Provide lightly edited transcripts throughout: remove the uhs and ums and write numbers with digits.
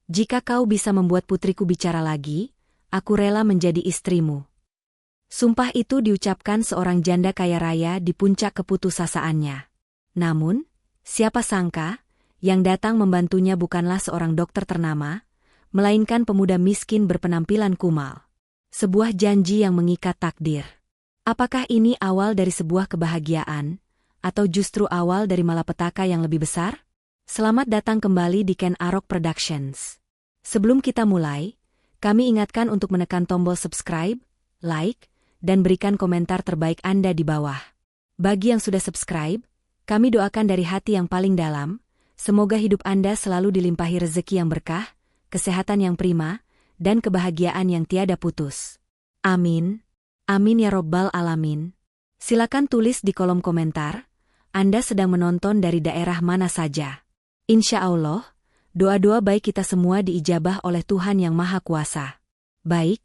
Jika kau bisa membuat putriku bicara lagi, aku rela menjadi istrimu. Sumpah itu diucapkan seorang janda kaya raya di puncak keputusasaannya. Namun, siapa sangka, yang datang membantunya bukanlah seorang dokter ternama, melainkan pemuda miskin berpenampilan kumal. Sebuah janji yang mengikat takdir. Apakah ini awal dari sebuah kebahagiaan, atau justru awal dari malapetaka yang lebih besar? Selamat datang kembali di Ken Arok Productions. Sebelum kita mulai, kami ingatkan untuk menekan tombol subscribe, like, dan berikan komentar terbaik Anda di bawah. Bagi yang sudah subscribe, kami doakan dari hati yang paling dalam, semoga hidup Anda selalu dilimpahi rezeki yang berkah, kesehatan yang prima, dan kebahagiaan yang tiada putus. Amin. Amin ya Robbal Alamin. Silakan tulis di kolom komentar, Anda sedang menonton dari daerah mana saja. Insya Allah, doa-doa baik kita semua diijabah oleh Tuhan Yang Maha Kuasa. Baik,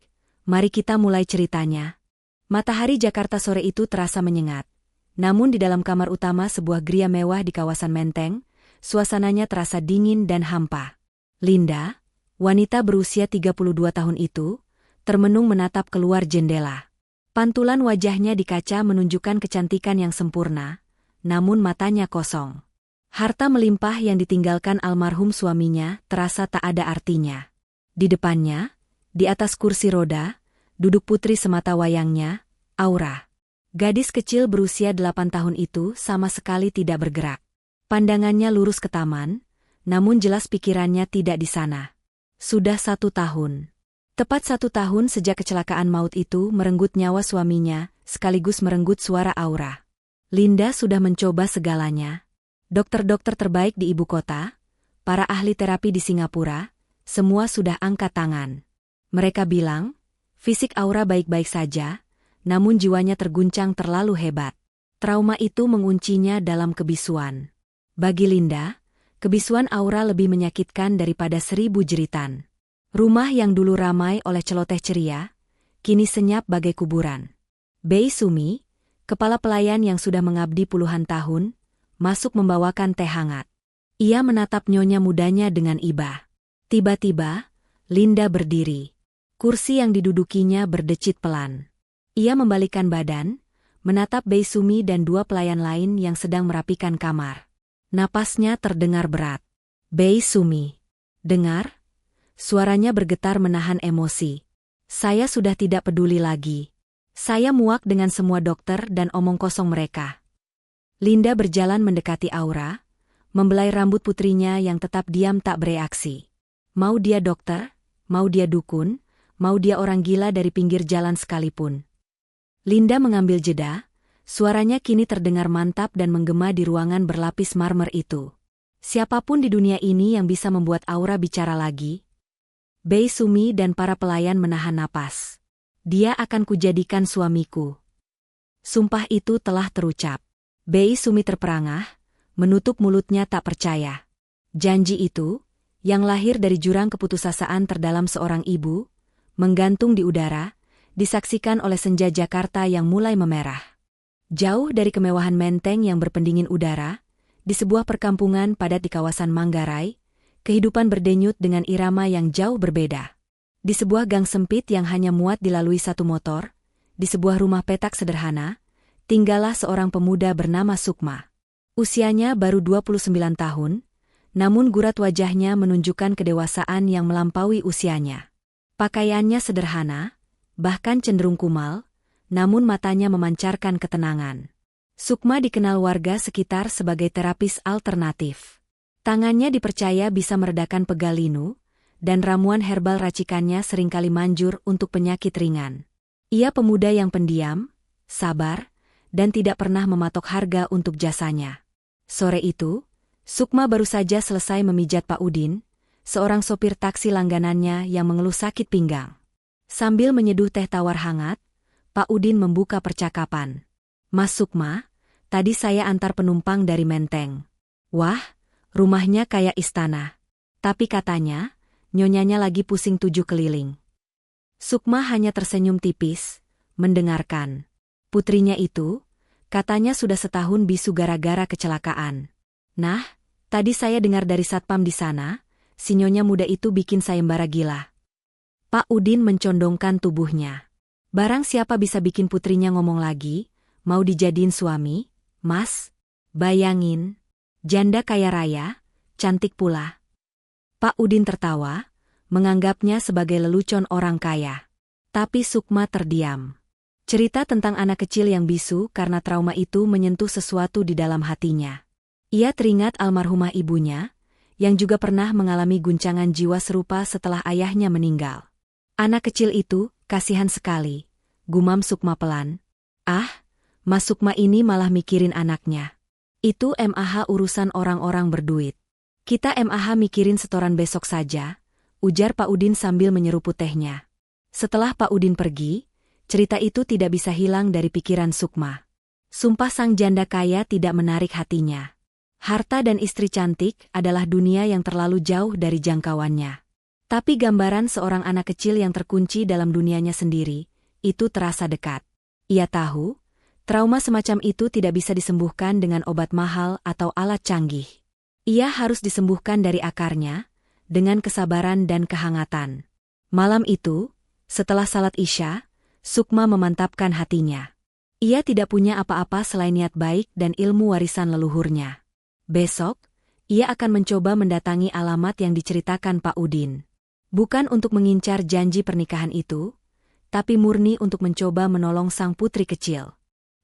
mari kita mulai ceritanya. Matahari Jakarta sore itu terasa menyengat. Namun di dalam kamar utama sebuah geria mewah di kawasan Menteng, suasananya terasa dingin dan hampa. Linda, wanita berusia 32 tahun itu, termenung menatap keluar jendela. Pantulan wajahnya di kaca menunjukkan kecantikan yang sempurna, namun matanya kosong. Harta melimpah yang ditinggalkan almarhum suaminya terasa tak ada artinya. Di depannya, di atas kursi roda, duduk putri semata wayangnya, Aura. Gadis kecil berusia 8 tahun itu sama sekali tidak bergerak. Pandangannya lurus ke taman, namun jelas pikirannya tidak di sana. Sudah 1 tahun. Tepat 1 tahun sejak kecelakaan maut itu merenggut nyawa suaminya, sekaligus merenggut suara Aura. Linda sudah mencoba segalanya. Dokter-dokter terbaik di ibu kota, para ahli terapi di Singapura, semua sudah angkat tangan. Mereka bilang, fisik Aura baik-baik saja, namun jiwanya terguncang terlalu hebat. Trauma itu menguncinya dalam kebisuan. Bagi Linda, kebisuan Aura lebih menyakitkan daripada 1000 jeritan. Rumah yang dulu ramai oleh celoteh ceria, kini senyap bagai kuburan. Bei Sumi, kepala pelayan yang sudah mengabdi puluhan tahun, masuk membawakan teh hangat. Ia menatap nyonya mudanya dengan iba. Tiba-tiba, Linda berdiri. Kursi yang didudukinya berdecit pelan. Ia membalikkan badan, menatap Bei Sumi dan 2 pelayan lain yang sedang merapikan kamar. Napasnya terdengar berat. Bei Sumi. Dengar? Suaranya bergetar menahan emosi. Saya sudah tidak peduli lagi. Saya muak dengan semua dokter dan omong kosong mereka. Linda berjalan mendekati Aura, membelai rambut putrinya yang tetap diam tak bereaksi. Mau dia dokter, mau dia dukun, mau dia orang gila dari pinggir jalan sekalipun. Linda mengambil jeda, suaranya kini terdengar mantap dan menggema di ruangan berlapis marmer itu. Siapapun di dunia ini yang bisa membuat Aura bicara lagi? Bei Sumi dan para pelayan menahan napas. Dia akan kujadikan suamiku. Sumpah itu telah terucap. Bei Sumi terperangah, menutup mulutnya tak percaya. Janji itu, yang lahir dari jurang keputusasaan terdalam seorang ibu, menggantung di udara, disaksikan oleh senja Jakarta yang mulai memerah. Jauh dari kemewahan Menteng yang berpendingin udara, di sebuah perkampungan padat di kawasan Manggarai, kehidupan berdenyut dengan irama yang jauh berbeda. Di sebuah gang sempit yang hanya muat dilalui 1 motor, di sebuah rumah petak sederhana, tinggallah seorang pemuda bernama Sukma. Usianya baru 29 tahun, namun gurat wajahnya menunjukkan kedewasaan yang melampaui usianya. Pakaiannya sederhana, bahkan cenderung kumal, namun matanya memancarkan ketenangan. Sukma dikenal warga sekitar sebagai terapis alternatif. Tangannya dipercaya bisa meredakan pegal linu, dan ramuan herbal racikannya seringkali manjur untuk penyakit ringan. Ia pemuda yang pendiam, sabar, dan tidak pernah mematok harga untuk jasanya. Sore itu, Sukma baru saja selesai memijat Pak Udin, seorang sopir taksi langganannya yang mengeluh sakit pinggang. Sambil menyeduh teh tawar hangat, Pak Udin membuka percakapan. Mas Sukma, tadi saya antar penumpang dari Menteng. Wah, rumahnya kayak istana. Tapi katanya, nyonyanya lagi pusing 7 keliling. Sukma hanya tersenyum tipis, mendengarkan. Putrinya itu, katanya sudah setahun bisu gara-gara kecelakaan. Nah, tadi saya dengar dari satpam di sana, si nyonya muda itu bikin sayembara gila. Pak Udin mencondongkan tubuhnya. Barang siapa bisa bikin putrinya ngomong lagi, mau dijadiin suami, Mas? Bayangin, janda kaya raya, cantik pula. Pak Udin tertawa, menganggapnya sebagai lelucon orang kaya. Tapi Sukma terdiam. Cerita tentang anak kecil yang bisu karena trauma itu menyentuh sesuatu di dalam hatinya. Ia teringat almarhumah ibunya, yang juga pernah mengalami guncangan jiwa serupa setelah ayahnya meninggal. Anak kecil itu, kasihan sekali, gumam Sukma pelan. Ah, Mas Sukma ini malah mikirin anaknya. Itu MAH urusan orang-orang berduit. Kita MAH mikirin setoran besok saja, ujar Pak Udin sambil menyeruput tehnya. Setelah Pak Udin pergi, cerita itu tidak bisa hilang dari pikiran Sukma. Sumpah sang janda kaya tidak menarik hatinya. Harta dan istri cantik adalah dunia yang terlalu jauh dari jangkauannya. Tapi gambaran seorang anak kecil yang terkunci dalam dunianya sendiri, itu terasa dekat. Ia tahu, trauma semacam itu tidak bisa disembuhkan dengan obat mahal atau alat canggih. Ia harus disembuhkan dari akarnya, dengan kesabaran dan kehangatan. Malam itu, setelah salat Isya, Sukma memantapkan hatinya. Ia tidak punya apa-apa selain niat baik dan ilmu warisan leluhurnya. Besok, ia akan mencoba mendatangi alamat yang diceritakan Pak Udin. Bukan untuk mengincar janji pernikahan itu, tapi murni untuk mencoba menolong sang putri kecil.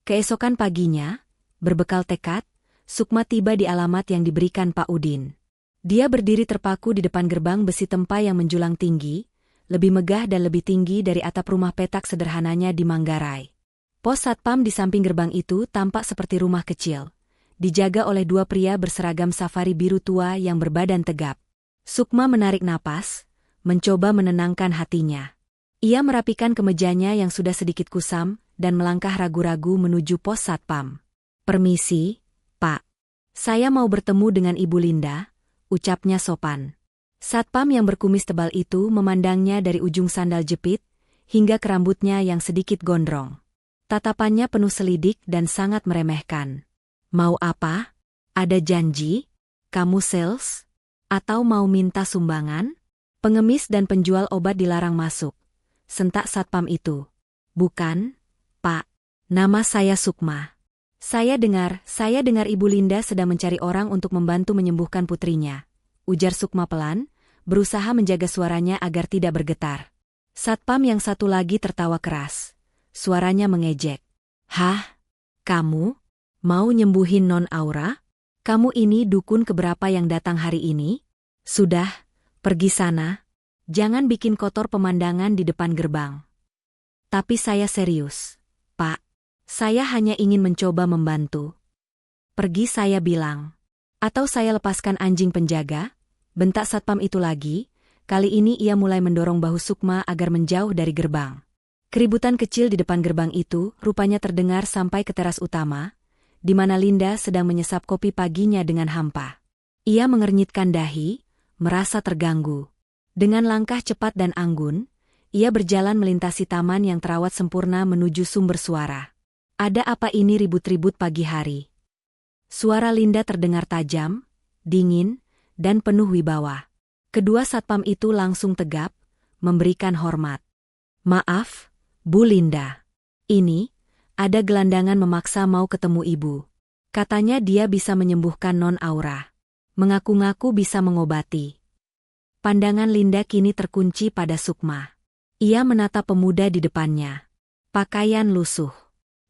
Keesokan paginya, berbekal tekad, Sukma tiba di alamat yang diberikan Pak Udin. Dia berdiri terpaku di depan gerbang besi tempai yang menjulang tinggi, lebih megah dan lebih tinggi dari atap rumah petak sederhananya di Manggarai. Pos satpam di samping gerbang itu tampak seperti rumah kecil, dijaga oleh dua pria berseragam safari biru tua yang berbadan tegap. Sukma menarik napas, mencoba menenangkan hatinya. Ia merapikan kemejanya yang sudah sedikit kusam dan melangkah ragu-ragu menuju pos satpam. "Permisi, Pak. Saya mau bertemu dengan Ibu Linda," ucapnya sopan. Satpam yang berkumis tebal itu memandangnya dari ujung sandal jepit, hingga ke rambutnya yang sedikit gondrong. Tatapannya penuh selidik dan sangat meremehkan. "Mau apa? Ada janji? Kamu sales? Atau mau minta sumbangan?" "Pengemis dan penjual obat dilarang masuk," sentak satpam itu. "Bukan, Pak. Nama saya Sukma. Saya dengar Ibu Linda sedang mencari orang untuk membantu menyembuhkan putrinya," ujar Sukma pelan, berusaha menjaga suaranya agar tidak bergetar. Satpam yang satu lagi tertawa keras. Suaranya mengejek. "Hah? Kamu? Mau nyembuhin Non Aura? Kamu ini dukun keberapa yang datang hari ini? Sudah, pergi sana. Jangan bikin kotor pemandangan di depan gerbang." "Tapi saya serius, Pak. Saya hanya ingin mencoba membantu." "Pergi saya bilang. Atau saya lepaskan anjing penjaga," bentak satpam itu lagi. Kali ini ia mulai mendorong bahu Sukma agar menjauh dari gerbang. Keributan kecil di depan gerbang itu rupanya terdengar sampai ke teras utama, di mana Linda sedang menyesap kopi paginya dengan hampa. Ia mengernyitkan dahi, merasa terganggu. Dengan langkah cepat dan anggun, ia berjalan melintasi taman yang terawat sempurna menuju sumber suara. Ada apa ini ribut-ribut pagi hari? Suara Linda terdengar tajam, dingin, dan penuh wibawa. Kedua satpam itu langsung tegap, memberikan hormat. "Maaf, Bu Linda. Ini, ada gelandangan memaksa mau ketemu Ibu. Katanya dia bisa menyembuhkan Non Aura. Mengaku-ngaku bisa mengobati." Pandangan Linda kini terkunci pada Sukma. Ia menatap pemuda di depannya. Pakaian lusuh,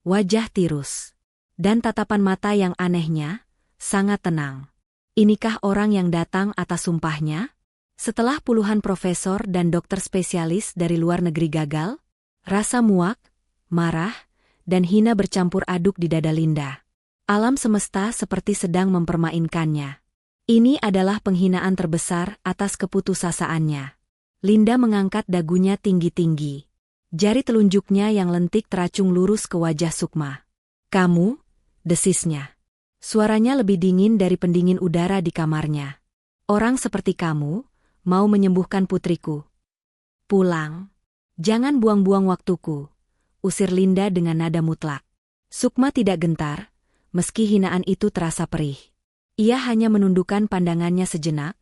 wajah tirus, dan tatapan mata yang anehnya, sangat tenang. Inikah orang yang datang atas sumpahnya? Setelah puluhan profesor dan dokter spesialis dari luar negeri gagal, rasa muak, marah, dan hina bercampur aduk di dada Linda. Alam semesta seperti sedang mempermainkannya. Ini adalah penghinaan terbesar atas keputusasaannya. Linda mengangkat dagunya tinggi-tinggi. Jari telunjuknya yang lentik teracung lurus ke wajah Sukma. "Kamu?" desisnya. Suaranya lebih dingin dari pendingin udara di kamarnya. "Orang seperti kamu, mau menyembuhkan putriku. Pulang. Jangan buang-buang waktuku," usir Linda dengan nada mutlak. Sukma tidak gentar, meski hinaan itu terasa perih. Ia hanya menundukkan pandangannya sejenak,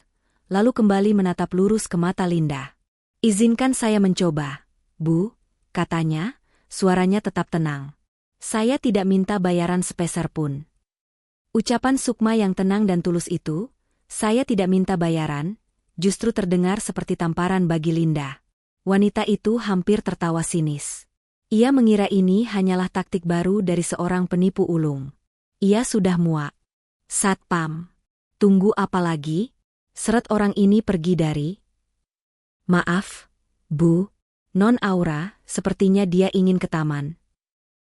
lalu kembali menatap lurus ke mata Linda. "Izinkan saya mencoba, Bu," katanya, suaranya tetap tenang. "Saya tidak minta bayaran sepeser pun." Ucapan Sukma yang tenang dan tulus itu, "Saya tidak minta bayaran," justru terdengar seperti tamparan bagi Linda. Wanita itu hampir tertawa sinis. Ia mengira ini hanyalah taktik baru dari seorang penipu ulung. Ia sudah muak. "Satpam, tunggu apa lagi? Seret orang ini pergi dari..." "Maaf, Bu, Non Aura, sepertinya dia ingin ke taman."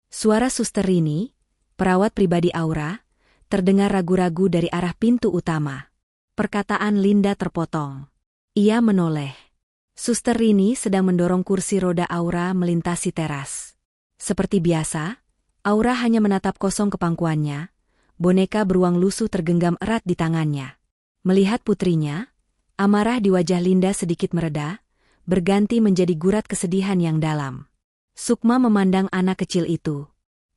Suara Suster Rini, perawat pribadi Aura, terdengar ragu-ragu dari arah pintu utama. Perkataan Linda terpotong. Ia menoleh. Suster Rini sedang mendorong kursi roda Aura melintasi teras. Seperti biasa, Aura hanya menatap kosong kepangkuannya. Boneka beruang lusuh tergenggam erat di tangannya. Melihat putrinya, amarah di wajah Linda sedikit mereda, berganti menjadi gurat kesedihan yang dalam. Sukma memandang anak kecil itu.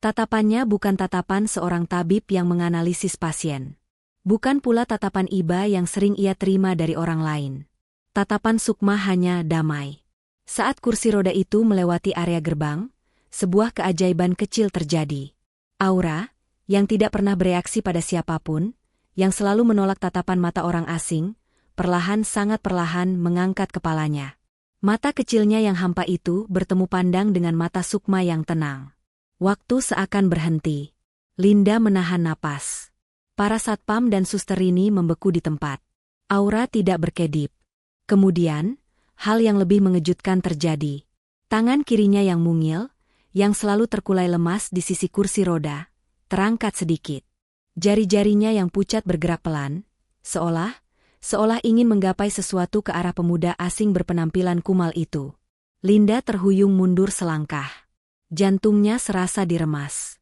Tatapannya bukan tatapan seorang tabib yang menganalisis pasien. Bukan pula tatapan iba yang sering ia terima dari orang lain. Tatapan Sukma hanya damai. Saat kursi roda itu melewati area gerbang, sebuah keajaiban kecil terjadi. Aura, yang tidak pernah bereaksi pada siapapun, yang selalu menolak tatapan mata orang asing, sangat perlahan mengangkat kepalanya. Mata kecilnya yang hampa itu bertemu pandang dengan mata Sukma yang tenang. Waktu seakan berhenti. Linda menahan napas. Para satpam dan suster Rini membeku di tempat. Aura tidak berkedip. Kemudian, hal yang lebih mengejutkan terjadi. Tangan kirinya yang mungil, yang selalu terkulai lemas di sisi kursi roda, terangkat sedikit. Jari-jarinya yang pucat bergerak pelan, seolah ingin menggapai sesuatu ke arah pemuda asing berpenampilan kumal itu. Linda terhuyung mundur selangkah. Jantungnya serasa diremas.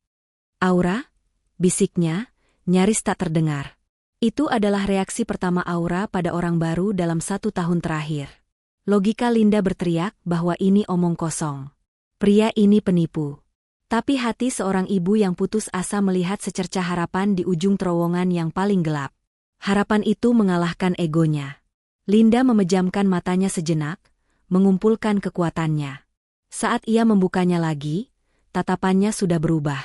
"Aura?" bisiknya, nyaris tak terdengar. Itu adalah reaksi pertama Aura pada orang baru dalam 1 tahun terakhir. Logika Linda berteriak bahwa ini omong kosong. Pria ini penipu. Tapi hati seorang ibu yang putus asa melihat secercah harapan di ujung terowongan yang paling gelap. Harapan itu mengalahkan egonya. Linda memejamkan matanya sejenak, mengumpulkan kekuatannya. Saat ia membukanya lagi, tatapannya sudah berubah.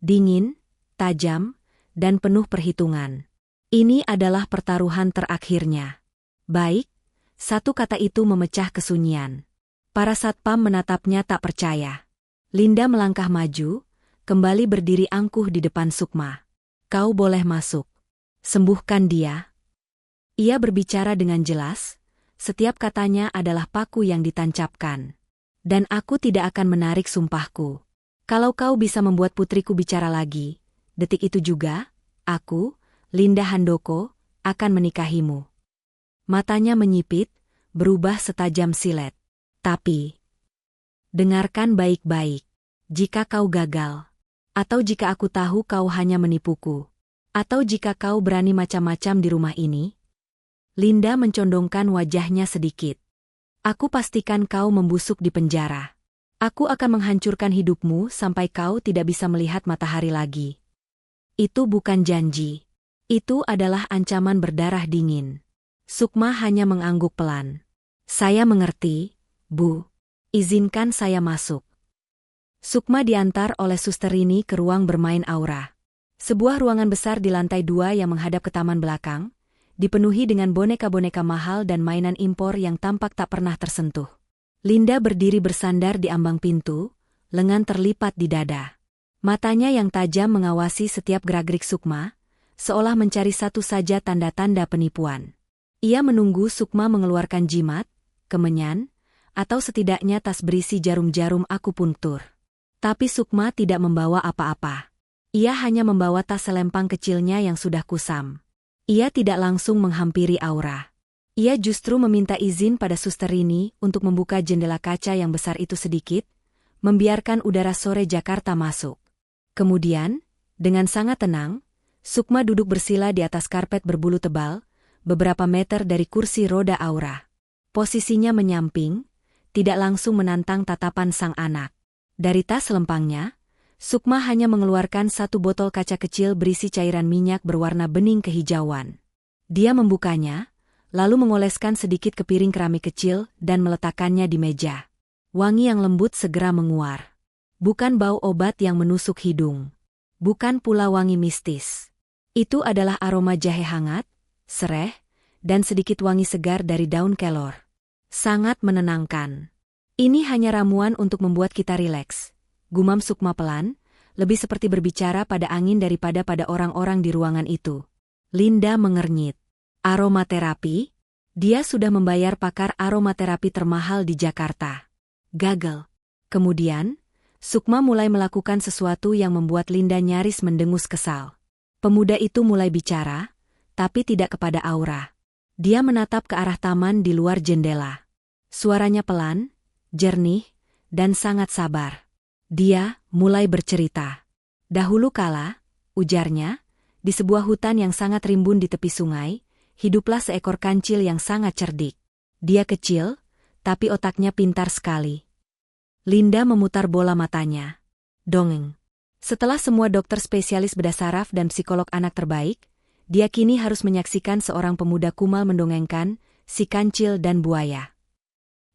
Dingin, tajam, dan penuh perhitungan. Ini adalah pertaruhan terakhirnya. "Baik," satu kata itu memecah kesunyian. Para satpam menatapnya tak percaya. Linda melangkah maju, kembali berdiri angkuh di depan Sukma. "Kau boleh masuk. Sembuhkan dia." Ia berbicara dengan jelas, setiap katanya adalah paku yang ditancapkan. "Dan aku tidak akan menarik sumpahku. Kalau kau bisa membuat putriku bicara lagi, detik itu juga, aku, Linda Handoko, akan menikahimu." Matanya menyipit, berubah setajam silet. "Tapi, dengarkan baik-baik. Jika kau gagal, atau jika aku tahu kau hanya menipuku, atau jika kau berani macam-macam di rumah ini..." Linda mencondongkan wajahnya sedikit. "Aku pastikan kau membusuk di penjara. Aku akan menghancurkan hidupmu sampai kau tidak bisa melihat matahari lagi." Itu bukan janji. Itu adalah ancaman berdarah dingin. Sukma hanya mengangguk pelan. "Saya mengerti, Bu. Izinkan saya masuk." Sukma diantar oleh Suster Rini ke ruang bermain Aura. Sebuah ruangan besar di lantai 2 yang menghadap ke taman belakang, dipenuhi dengan boneka-boneka mahal dan mainan impor yang tampak tak pernah tersentuh. Linda berdiri bersandar di ambang pintu, lengan terlipat di dada. Matanya yang tajam mengawasi setiap gerak-gerik Sukma, seolah mencari satu saja tanda-tanda penipuan. Ia menunggu Sukma mengeluarkan jimat, kemenyan, atau setidaknya tas berisi jarum-jarum akupunktur. Tapi Sukma tidak membawa apa-apa. Ia hanya membawa tas selempang kecilnya yang sudah kusam. Ia tidak langsung menghampiri Aura. Ia justru meminta izin pada Suster Rini untuk membuka jendela kaca yang besar itu sedikit, membiarkan udara sore Jakarta masuk. Kemudian, dengan sangat tenang, Sukma duduk bersila di atas karpet berbulu tebal, beberapa meter dari kursi roda Aura. Posisinya menyamping, tidak langsung menantang tatapan sang anak. Dari tas selempangnya, Sukma hanya mengeluarkan satu botol kaca kecil berisi cairan minyak berwarna bening kehijauan. Dia membukanya, lalu mengoleskan sedikit ke piring keramik kecil dan meletakkannya di meja. Wangi yang lembut segera menguar. Bukan bau obat yang menusuk hidung. Bukan pula wangi mistis. Itu adalah aroma jahe hangat, sereh, dan sedikit wangi segar dari daun kelor. Sangat menenangkan. Ini hanya ramuan untuk membuat kita rileks. Gumam Sukma pelan, lebih seperti berbicara pada angin daripada pada orang-orang di ruangan itu. Linda mengernyit. Aromaterapi? Dia sudah membayar pakar aromaterapi termahal di Jakarta. Gagal. Kemudian, Sukma mulai melakukan sesuatu yang membuat Linda nyaris mendengus kesal. Pemuda itu mulai bicara, tapi tidak kepada Aura. Dia menatap ke arah taman di luar jendela. Suaranya pelan, jernih, dan sangat sabar. Dia mulai bercerita. Dahulu kala, ujarnya, di sebuah hutan yang sangat rimbun di tepi sungai, hiduplah seekor kancil yang sangat cerdik. Dia kecil, tapi otaknya pintar sekali. Linda memutar bola matanya. Dongeng. Setelah semua dokter spesialis bedah saraf dan psikolog anak terbaik, dia kini harus menyaksikan seorang pemuda kumal mendongengkan si kancil dan buaya.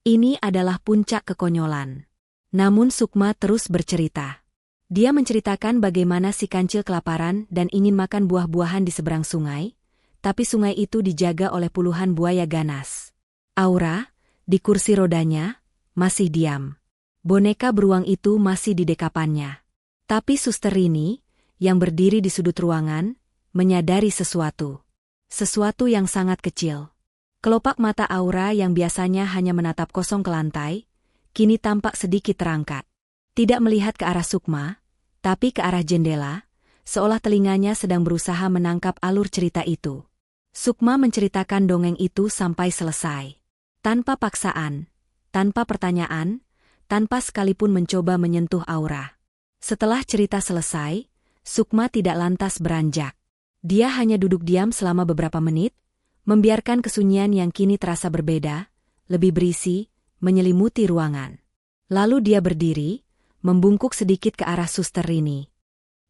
Ini adalah puncak kekonyolan. Namun Sukma terus bercerita. Dia menceritakan bagaimana si kancil kelaparan dan ingin makan buah-buahan di seberang sungai, tapi sungai itu dijaga oleh puluhan buaya ganas. Aura, di kursi rodanya, masih diam. Boneka beruang itu masih di dekapannya. Tapi Suster Rini, yang berdiri di sudut ruangan, menyadari sesuatu. Sesuatu yang sangat kecil. Kelopak mata Aura yang biasanya hanya menatap kosong ke lantai, kini tampak sedikit terangkat. Tidak melihat ke arah Sukma, tapi ke arah jendela, seolah telinganya sedang berusaha menangkap alur cerita itu. Sukma menceritakan dongeng itu sampai selesai. Tanpa paksaan, tanpa pertanyaan, tanpa sekalipun mencoba menyentuh Aura. Setelah cerita selesai, Sukma tidak lantas beranjak. Dia hanya duduk diam selama beberapa menit, membiarkan kesunyian yang kini terasa berbeda, lebih berisi, menyelimuti ruangan. Lalu dia berdiri, membungkuk sedikit ke arah Suster Rini.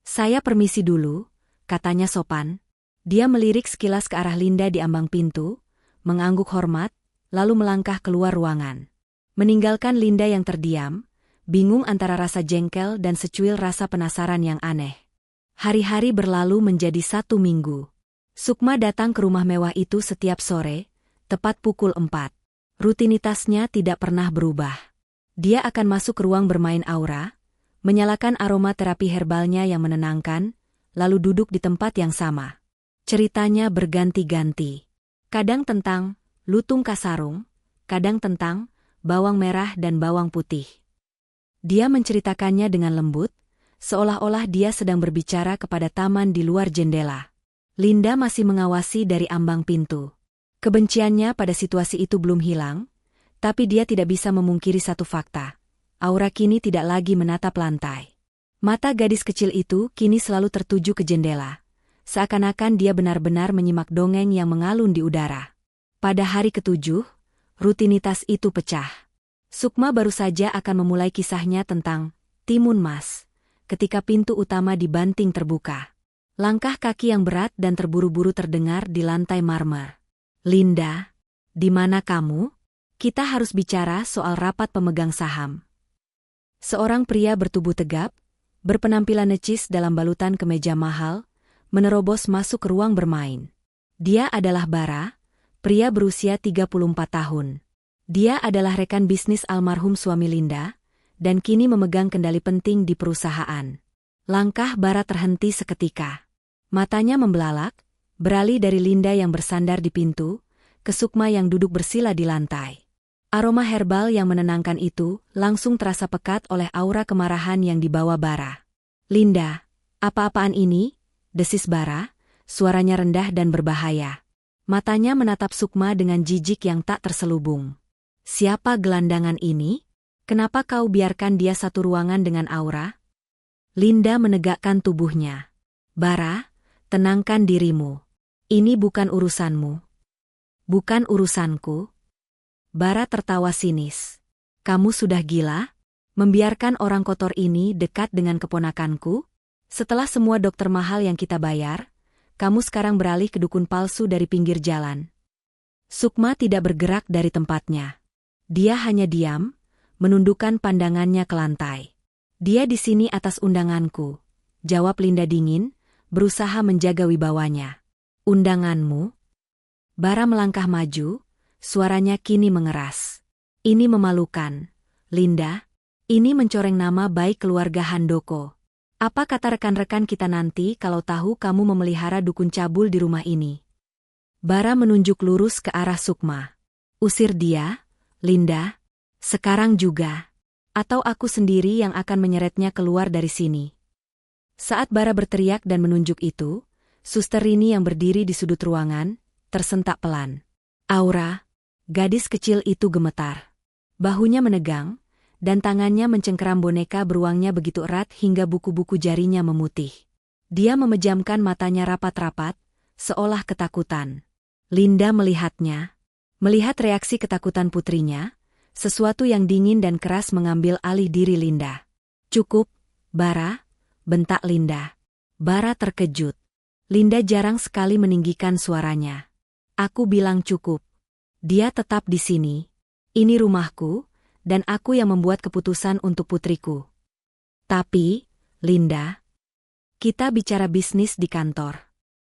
"Saya permisi dulu," katanya sopan. Dia melirik sekilas ke arah Linda di ambang pintu, mengangguk hormat, lalu melangkah keluar ruangan. Meninggalkan Linda yang terdiam, bingung antara rasa jengkel dan secuil rasa penasaran yang aneh. Hari-hari berlalu menjadi 1 minggu. Sukma datang ke rumah mewah itu setiap sore, tepat pukul 4. Rutinitasnya tidak pernah berubah. Dia akan masuk ke ruang bermain Aura, menyalakan aromaterapi herbalnya yang menenangkan, lalu duduk di tempat yang sama. Ceritanya berganti-ganti. Kadang tentang lutung kasarung, kadang tentang bawang merah dan bawang putih. Dia menceritakannya dengan lembut, seolah-olah dia sedang berbicara kepada taman di luar jendela. Linda masih mengawasi dari ambang pintu. Kebenciannya pada situasi itu belum hilang, tapi dia tidak bisa memungkiri satu fakta. Aura kini tidak lagi menatap lantai. Mata gadis kecil itu kini selalu tertuju ke jendela. Seakan-akan dia benar-benar menyimak dongeng yang mengalun di udara. Pada hari ke-7, rutinitas itu pecah. Sukma baru saja akan memulai kisahnya tentang Timun Mas, ketika pintu utama dibanting terbuka. Langkah kaki yang berat dan terburu-buru terdengar di lantai marmer. "Linda, di mana kamu? Kita harus bicara soal rapat pemegang saham." Seorang pria bertubuh tegap, berpenampilan necis dalam balutan kemeja mahal, menerobos masuk ke ruang bermain. Dia adalah Bara, pria berusia 34 tahun. Dia adalah rekan bisnis almarhum suami Linda, dan kini memegang kendali penting di perusahaan. Langkah Bara terhenti seketika. Matanya membelalak, beralih dari Linda yang bersandar di pintu, ke Sukma yang duduk bersila di lantai. Aroma herbal yang menenangkan itu langsung terasa pekat oleh aura kemarahan yang dibawa Bara. "Linda, apa-apaan ini?" desis Bara, suaranya rendah dan berbahaya. Matanya menatap Sukma dengan jijik yang tak terselubung. "Siapa gelandangan ini? Kenapa kau biarkan dia satu ruangan dengan Aura?" Linda menegakkan tubuhnya. "Bara, tenangkan dirimu. Ini bukan urusanmu." "Bukan urusanku?" Bara tertawa sinis. "Kamu sudah gila? Membiarkan orang kotor ini dekat dengan keponakanku? Setelah semua dokter mahal yang kita bayar, kamu sekarang beralih ke dukun palsu dari pinggir jalan." Sukma tidak bergerak dari tempatnya. Dia hanya diam, menundukkan pandangannya ke lantai. Dia di sini atas undanganku, jawab Linda dingin, berusaha menjaga wibawanya. Undanganmu? Bara melangkah maju, suaranya kini mengeras. Ini memalukan, Linda. Ini mencoreng nama baik keluarga Handoko. Apa kata rekan-rekan kita nanti kalau tahu kamu memelihara dukun cabul di rumah ini? Bara menunjuk lurus ke arah Sukma. Usir dia, Linda. Sekarang juga. Atau aku sendiri yang akan menyeretnya keluar dari sini. Saat Bara berteriak dan menunjuk itu, Suster Rini yang berdiri di sudut ruangan, tersentak pelan. Aura, gadis kecil itu gemetar. Bahunya menegang, dan tangannya mencengkeram boneka beruangnya begitu erat hingga buku-buku jarinya memutih. Dia memejamkan matanya rapat-rapat, seolah ketakutan. Linda melihatnya. Melihat reaksi ketakutan putrinya, sesuatu yang dingin dan keras mengambil alih diri Linda. Cukup, Bara, bentak Linda. Bara terkejut. Linda jarang sekali meninggikan suaranya. Aku bilang cukup. Dia tetap di sini. Ini rumahku, dan aku yang membuat keputusan untuk putriku. Tapi, Linda, kita bicara bisnis di kantor.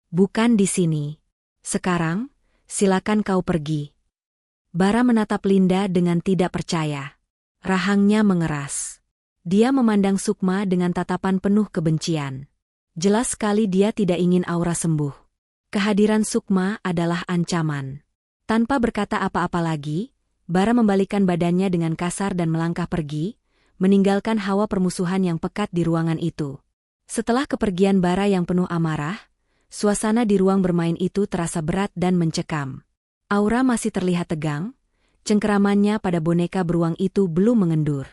Bukan di sini. Sekarang, silakan kau pergi. Bara menatap Linda dengan tidak percaya. Rahangnya mengeras. Dia memandang Sukma dengan tatapan penuh kebencian. Jelas sekali dia tidak ingin Aura sembuh. Kehadiran Sukma adalah ancaman. Tanpa berkata apa-apa lagi, Bara membalikkan badannya dengan kasar dan melangkah pergi, meninggalkan hawa permusuhan yang pekat di ruangan itu. Setelah kepergian Bara yang penuh amarah, suasana di ruang bermain itu terasa berat dan mencekam. Aura masih terlihat tegang, cengkeramannya pada boneka beruang itu belum mengendur.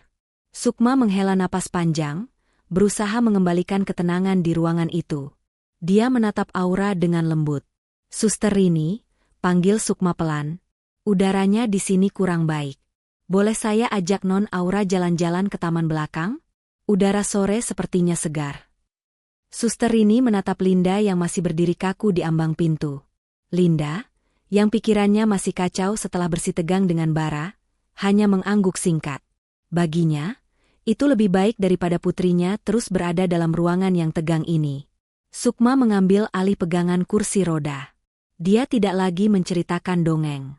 Sukma menghela napas panjang, berusaha mengembalikan ketenangan di ruangan itu. Dia menatap Aura dengan lembut. Suster Rini, panggil Sukma pelan. Udaranya di sini kurang baik. Boleh saya ajak Non Aura jalan-jalan ke taman belakang? Udara sore sepertinya segar. Suster Rini menatap Linda yang masih berdiri kaku di ambang pintu. Linda, yang pikirannya masih kacau setelah bersitegang dengan Bara, hanya mengangguk singkat. Baginya, itu lebih baik daripada putrinya terus berada dalam ruangan yang tegang ini. Sukma mengambil alih pegangan kursi roda. Dia tidak lagi menceritakan dongeng.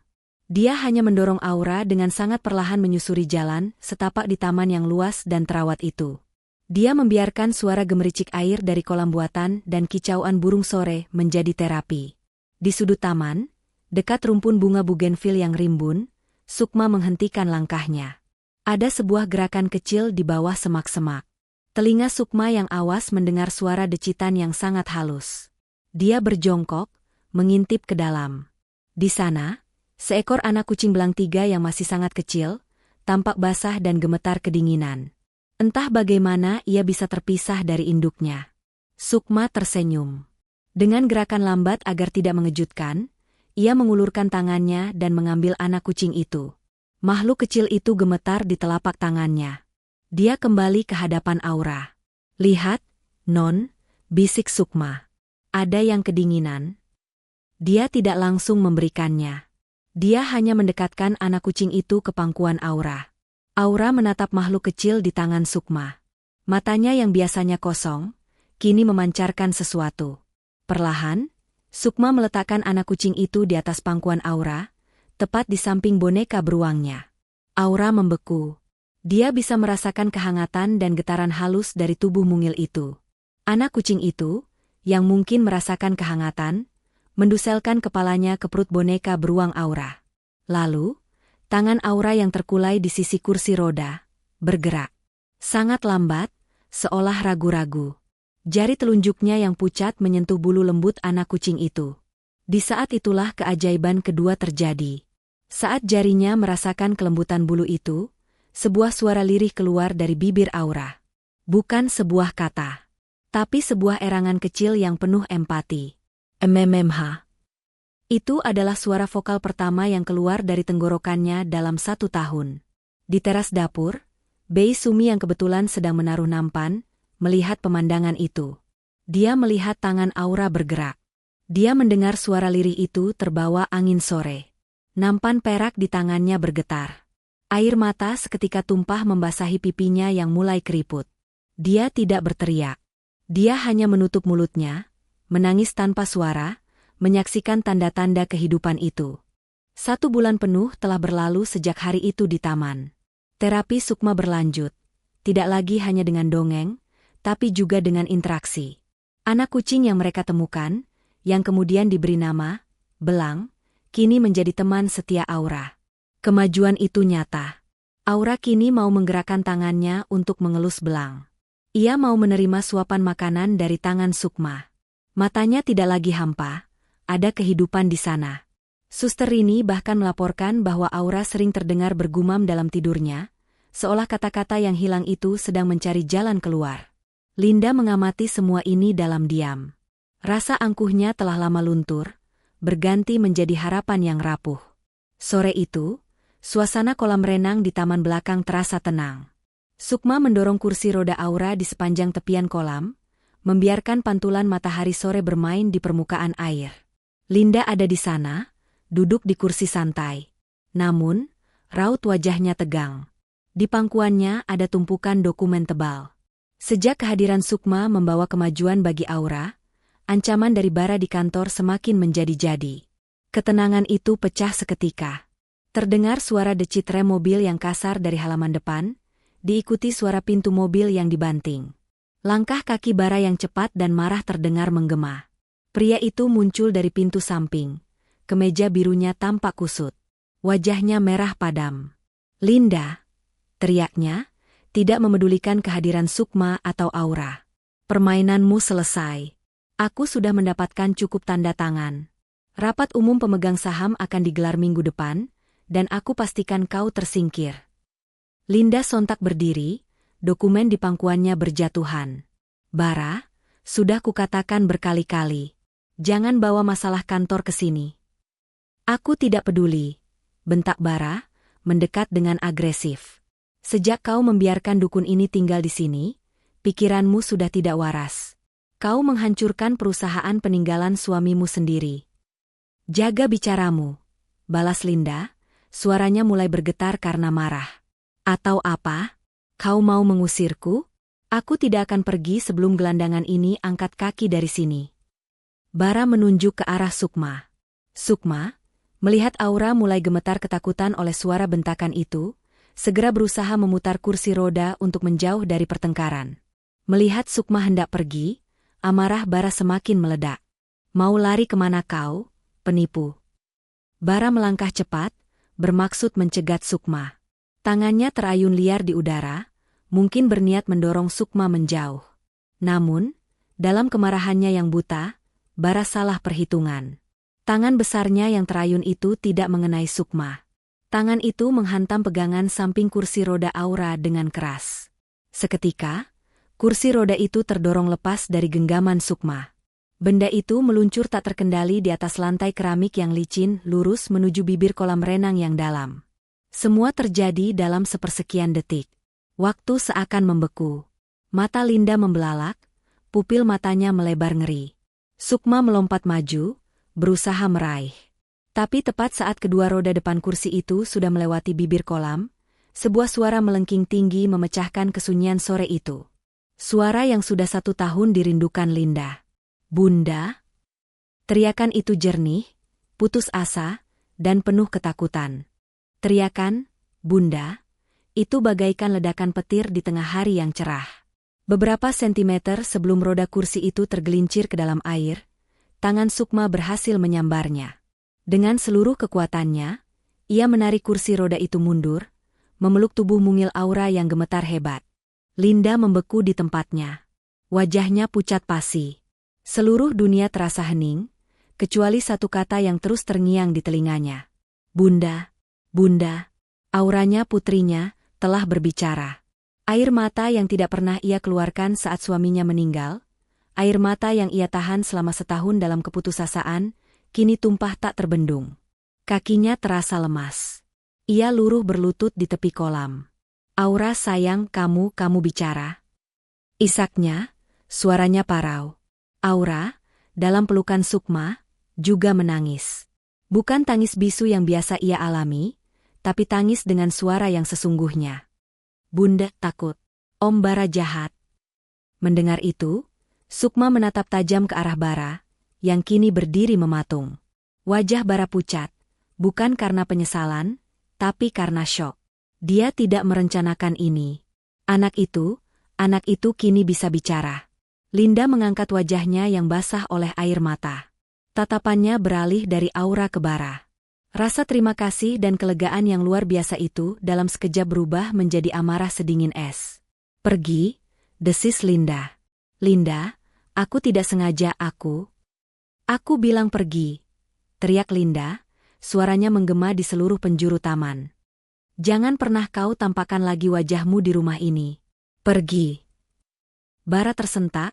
Dia hanya mendorong Aura dengan sangat perlahan menyusuri jalan setapak di taman yang luas dan terawat itu. Dia membiarkan suara gemericik air dari kolam buatan dan kicauan burung sore menjadi terapi. Di sudut taman, dekat rumpun bunga bugenvil yang rimbun, Sukma menghentikan langkahnya. Ada sebuah gerakan kecil di bawah semak-semak. Telinga Sukma yang awas mendengar suara decitan yang sangat halus. Dia berjongkok, mengintip ke dalam. Di sana, seekor anak kucing belang tiga yang masih sangat kecil, tampak basah dan gemetar kedinginan. Entah bagaimana ia bisa terpisah dari induknya. Sukma tersenyum. Dengan gerakan lambat agar tidak mengejutkan, ia mengulurkan tangannya dan mengambil anak kucing itu. Makhluk kecil itu gemetar di telapak tangannya. Dia kembali ke hadapan Aura. Lihat, Non, bisik Sukma. Ada yang kedinginan. Dia tidak langsung memberikannya. Dia hanya mendekatkan anak kucing itu ke pangkuan Aura. Aura menatap makhluk kecil di tangan Sukma. Matanya yang biasanya kosong, kini memancarkan sesuatu. Perlahan, Sukma meletakkan anak kucing itu di atas pangkuan Aura, tepat di samping boneka beruangnya. Aura membeku. Dia bisa merasakan kehangatan dan getaran halus dari tubuh mungil itu. Anak kucing itu, yang mungkin merasakan kehangatan, menduselkan kepalanya ke perut boneka beruang Aura. Lalu, tangan Aura yang terkulai di sisi kursi roda, bergerak. Sangat lambat, seolah ragu-ragu. Jari telunjuknya yang pucat menyentuh bulu lembut anak kucing itu. Di saat itulah keajaiban kedua terjadi. Saat jarinya merasakan kelembutan bulu itu, sebuah suara lirih keluar dari bibir Aura. Bukan sebuah kata, tapi sebuah erangan kecil yang penuh empati. MMMH. Itu adalah suara vokal pertama yang keluar dari tenggorokannya dalam 1 tahun. Di teras dapur, Bei Sumi yang kebetulan sedang menaruh nampan, melihat pemandangan itu. Dia melihat tangan Aura bergerak. Dia mendengar suara lirih itu terbawa angin sore. Nampan perak di tangannya bergetar. Air mata seketika tumpah membasahi pipinya yang mulai keriput. Dia tidak berteriak. Dia hanya menutup mulutnya, menangis tanpa suara, menyaksikan tanda-tanda kehidupan itu. 1 bulan penuh telah berlalu sejak hari itu di taman. Terapi Sukma berlanjut, tidak lagi hanya dengan dongeng, tapi juga dengan interaksi. Anak kucing yang mereka temukan, yang kemudian diberi nama Belang, kini menjadi teman setia Aura. Kemajuan itu nyata. Aura kini mau menggerakkan tangannya untuk mengelus Belang. Ia mau menerima suapan makanan dari tangan Sukma. Matanya tidak lagi hampa, ada kehidupan di sana. Suster Rini bahkan melaporkan bahwa Aura sering terdengar bergumam dalam tidurnya, seolah kata-kata yang hilang itu sedang mencari jalan keluar. Linda mengamati semua ini dalam diam. Rasa angkuhnya telah lama luntur, berganti menjadi harapan yang rapuh. Sore itu, suasana kolam renang di taman belakang terasa tenang. Sukma mendorong kursi roda Aura di sepanjang tepian kolam, membiarkan pantulan matahari sore bermain di permukaan air. Linda ada di sana, duduk di kursi santai. Namun, raut wajahnya tegang. Di pangkuannya ada tumpukan dokumen tebal. Sejak kehadiran Sukma membawa kemajuan bagi Aura, ancaman dari bara di kantor semakin menjadi-jadi. Ketenangan itu pecah seketika. Terdengar suara decit rem mobil yang kasar dari halaman depan, diikuti suara pintu mobil yang dibanting. Langkah kaki bara yang cepat dan marah terdengar menggema. Pria itu muncul dari pintu samping. Kemeja birunya tampak kusut. Wajahnya merah padam. "Linda!" teriaknya, tidak memedulikan kehadiran Sukma atau Aura. "Permainanmu selesai. Aku sudah mendapatkan cukup tanda tangan. Rapat umum pemegang saham akan digelar minggu depan, dan aku pastikan kau tersingkir." Linda sontak berdiri, dokumen di pangkuannya berjatuhan. "Bara, sudah kukatakan berkali-kali, jangan bawa masalah kantor ke sini." "Aku tidak peduli," bentak Bara, mendekat dengan agresif. "Sejak kau membiarkan dukun ini tinggal di sini, pikiranmu sudah tidak waras. Kau menghancurkan perusahaan peninggalan suamimu sendiri." "Jaga bicaramu," balas Linda, suaranya mulai bergetar karena marah. "Atau apa? Kau mau mengusirku? Aku tidak akan pergi sebelum gelandangan ini angkat kaki dari sini." Bara menunjuk ke arah Sukma. Sukma, melihat Aura mulai gemetar ketakutan oleh suara bentakan itu, segera berusaha memutar kursi roda untuk menjauh dari pertengkaran. Melihat Sukma hendak pergi, amarah Bara semakin meledak. "Mau lari kemana kau, penipu?" Bara melangkah cepat, bermaksud mencegat Sukma. Tangannya terayun liar di udara, mungkin berniat mendorong Sukma menjauh. Namun, dalam kemarahannya yang buta, Bara salah perhitungan. Tangan besarnya yang terayun itu tidak mengenai Sukma. Tangan itu menghantam pegangan samping kursi roda Aura dengan keras. Seketika, kursi roda itu terdorong lepas dari genggaman Sukma. Benda itu meluncur tak terkendali di atas lantai keramik yang licin, lurus menuju bibir kolam renang yang dalam. Semua terjadi dalam sepersekian detik. Waktu seakan membeku. Mata Linda membelalak, pupil matanya melebar ngeri. Sukma melompat maju, berusaha meraih. Tapi tepat saat kedua roda depan kursi itu sudah melewati bibir kolam, sebuah suara melengking tinggi memecahkan kesunyian sore itu. Suara yang sudah 1 tahun dirindukan Linda. "Bunda!" Teriakan itu jernih, putus asa, dan penuh ketakutan. Teriakan, "Bunda!" itu bagaikan ledakan petir di tengah hari yang cerah. Beberapa sentimeter sebelum roda kursi itu tergelincir ke dalam air, tangan Sukma berhasil menyambarnya. Dengan seluruh kekuatannya, ia menarik kursi roda itu mundur, memeluk tubuh mungil Aura yang gemetar hebat. Linda membeku di tempatnya. Wajahnya pucat pasi. Seluruh dunia terasa hening, kecuali satu kata yang terus terngiang di telinganya. "Bunda, Bunda." Auranya putrinya telah berbicara. Air mata yang tidak pernah ia keluarkan saat suaminya meninggal, air mata yang ia tahan selama setahun dalam keputusasaan, kini tumpah tak terbendung. Kakinya terasa lemas. Ia luruh berlutut di tepi kolam. "Aura sayang, kamu bicara." Isaknya, suaranya parau. Aura, dalam pelukan Sukma, juga menangis. Bukan tangis bisu yang biasa ia alami, tapi tangis dengan suara yang sesungguhnya. Bunda takut. Om Bara jahat. Mendengar itu, Sukma menatap tajam ke arah Bara, yang kini berdiri mematung. Wajah Bara pucat, bukan karena penyesalan, tapi karena syok. Dia tidak merencanakan ini. Anak itu kini bisa bicara. Linda mengangkat wajahnya yang basah oleh air mata. Tatapannya beralih dari Aura ke Bara. Rasa terima kasih dan kelegaan yang luar biasa itu dalam sekejap berubah menjadi amarah sedingin es. Pergi, desis Linda. Linda, aku tidak sengaja Aku bilang pergi. Teriak Linda, suaranya menggema di seluruh penjuru taman. Jangan pernah kau tampakkan lagi wajahmu di rumah ini. Pergi. Bara tersentak,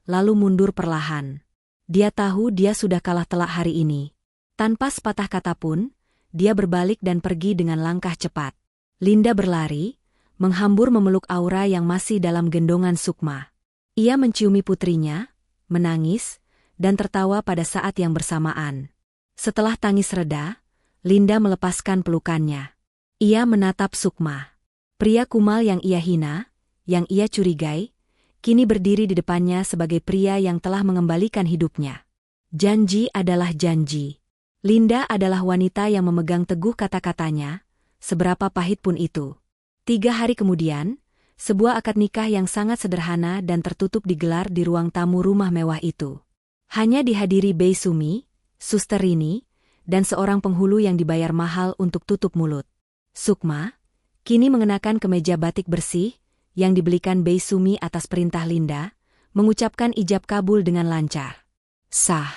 lalu mundur perlahan. Dia tahu dia sudah kalah telak hari ini. Tanpa sepatah kata pun, dia berbalik dan pergi dengan langkah cepat. Linda berlari, menghambur memeluk Aura yang masih dalam gendongan Sukma. Ia menciumi putrinya, menangis, dan tertawa pada saat yang bersamaan. Setelah tangis reda, Linda melepaskan pelukannya. Ia menatap Sukma. Pria kumal yang ia hina, yang ia curigai, kini berdiri di depannya sebagai pria yang telah mengembalikan hidupnya. Janji adalah janji. Linda adalah wanita yang memegang teguh kata-katanya, seberapa pahit pun itu. 3 hari kemudian, sebuah akad nikah yang sangat sederhana dan tertutup digelar di ruang tamu rumah mewah itu. Hanya dihadiri Bei Sumi, Suster Rini, dan seorang penghulu yang dibayar mahal untuk tutup mulut. Sukma, kini mengenakan kemeja batik bersih, yang dibelikan Bei Sumi atas perintah Linda, mengucapkan ijab kabul dengan lancar. Sah.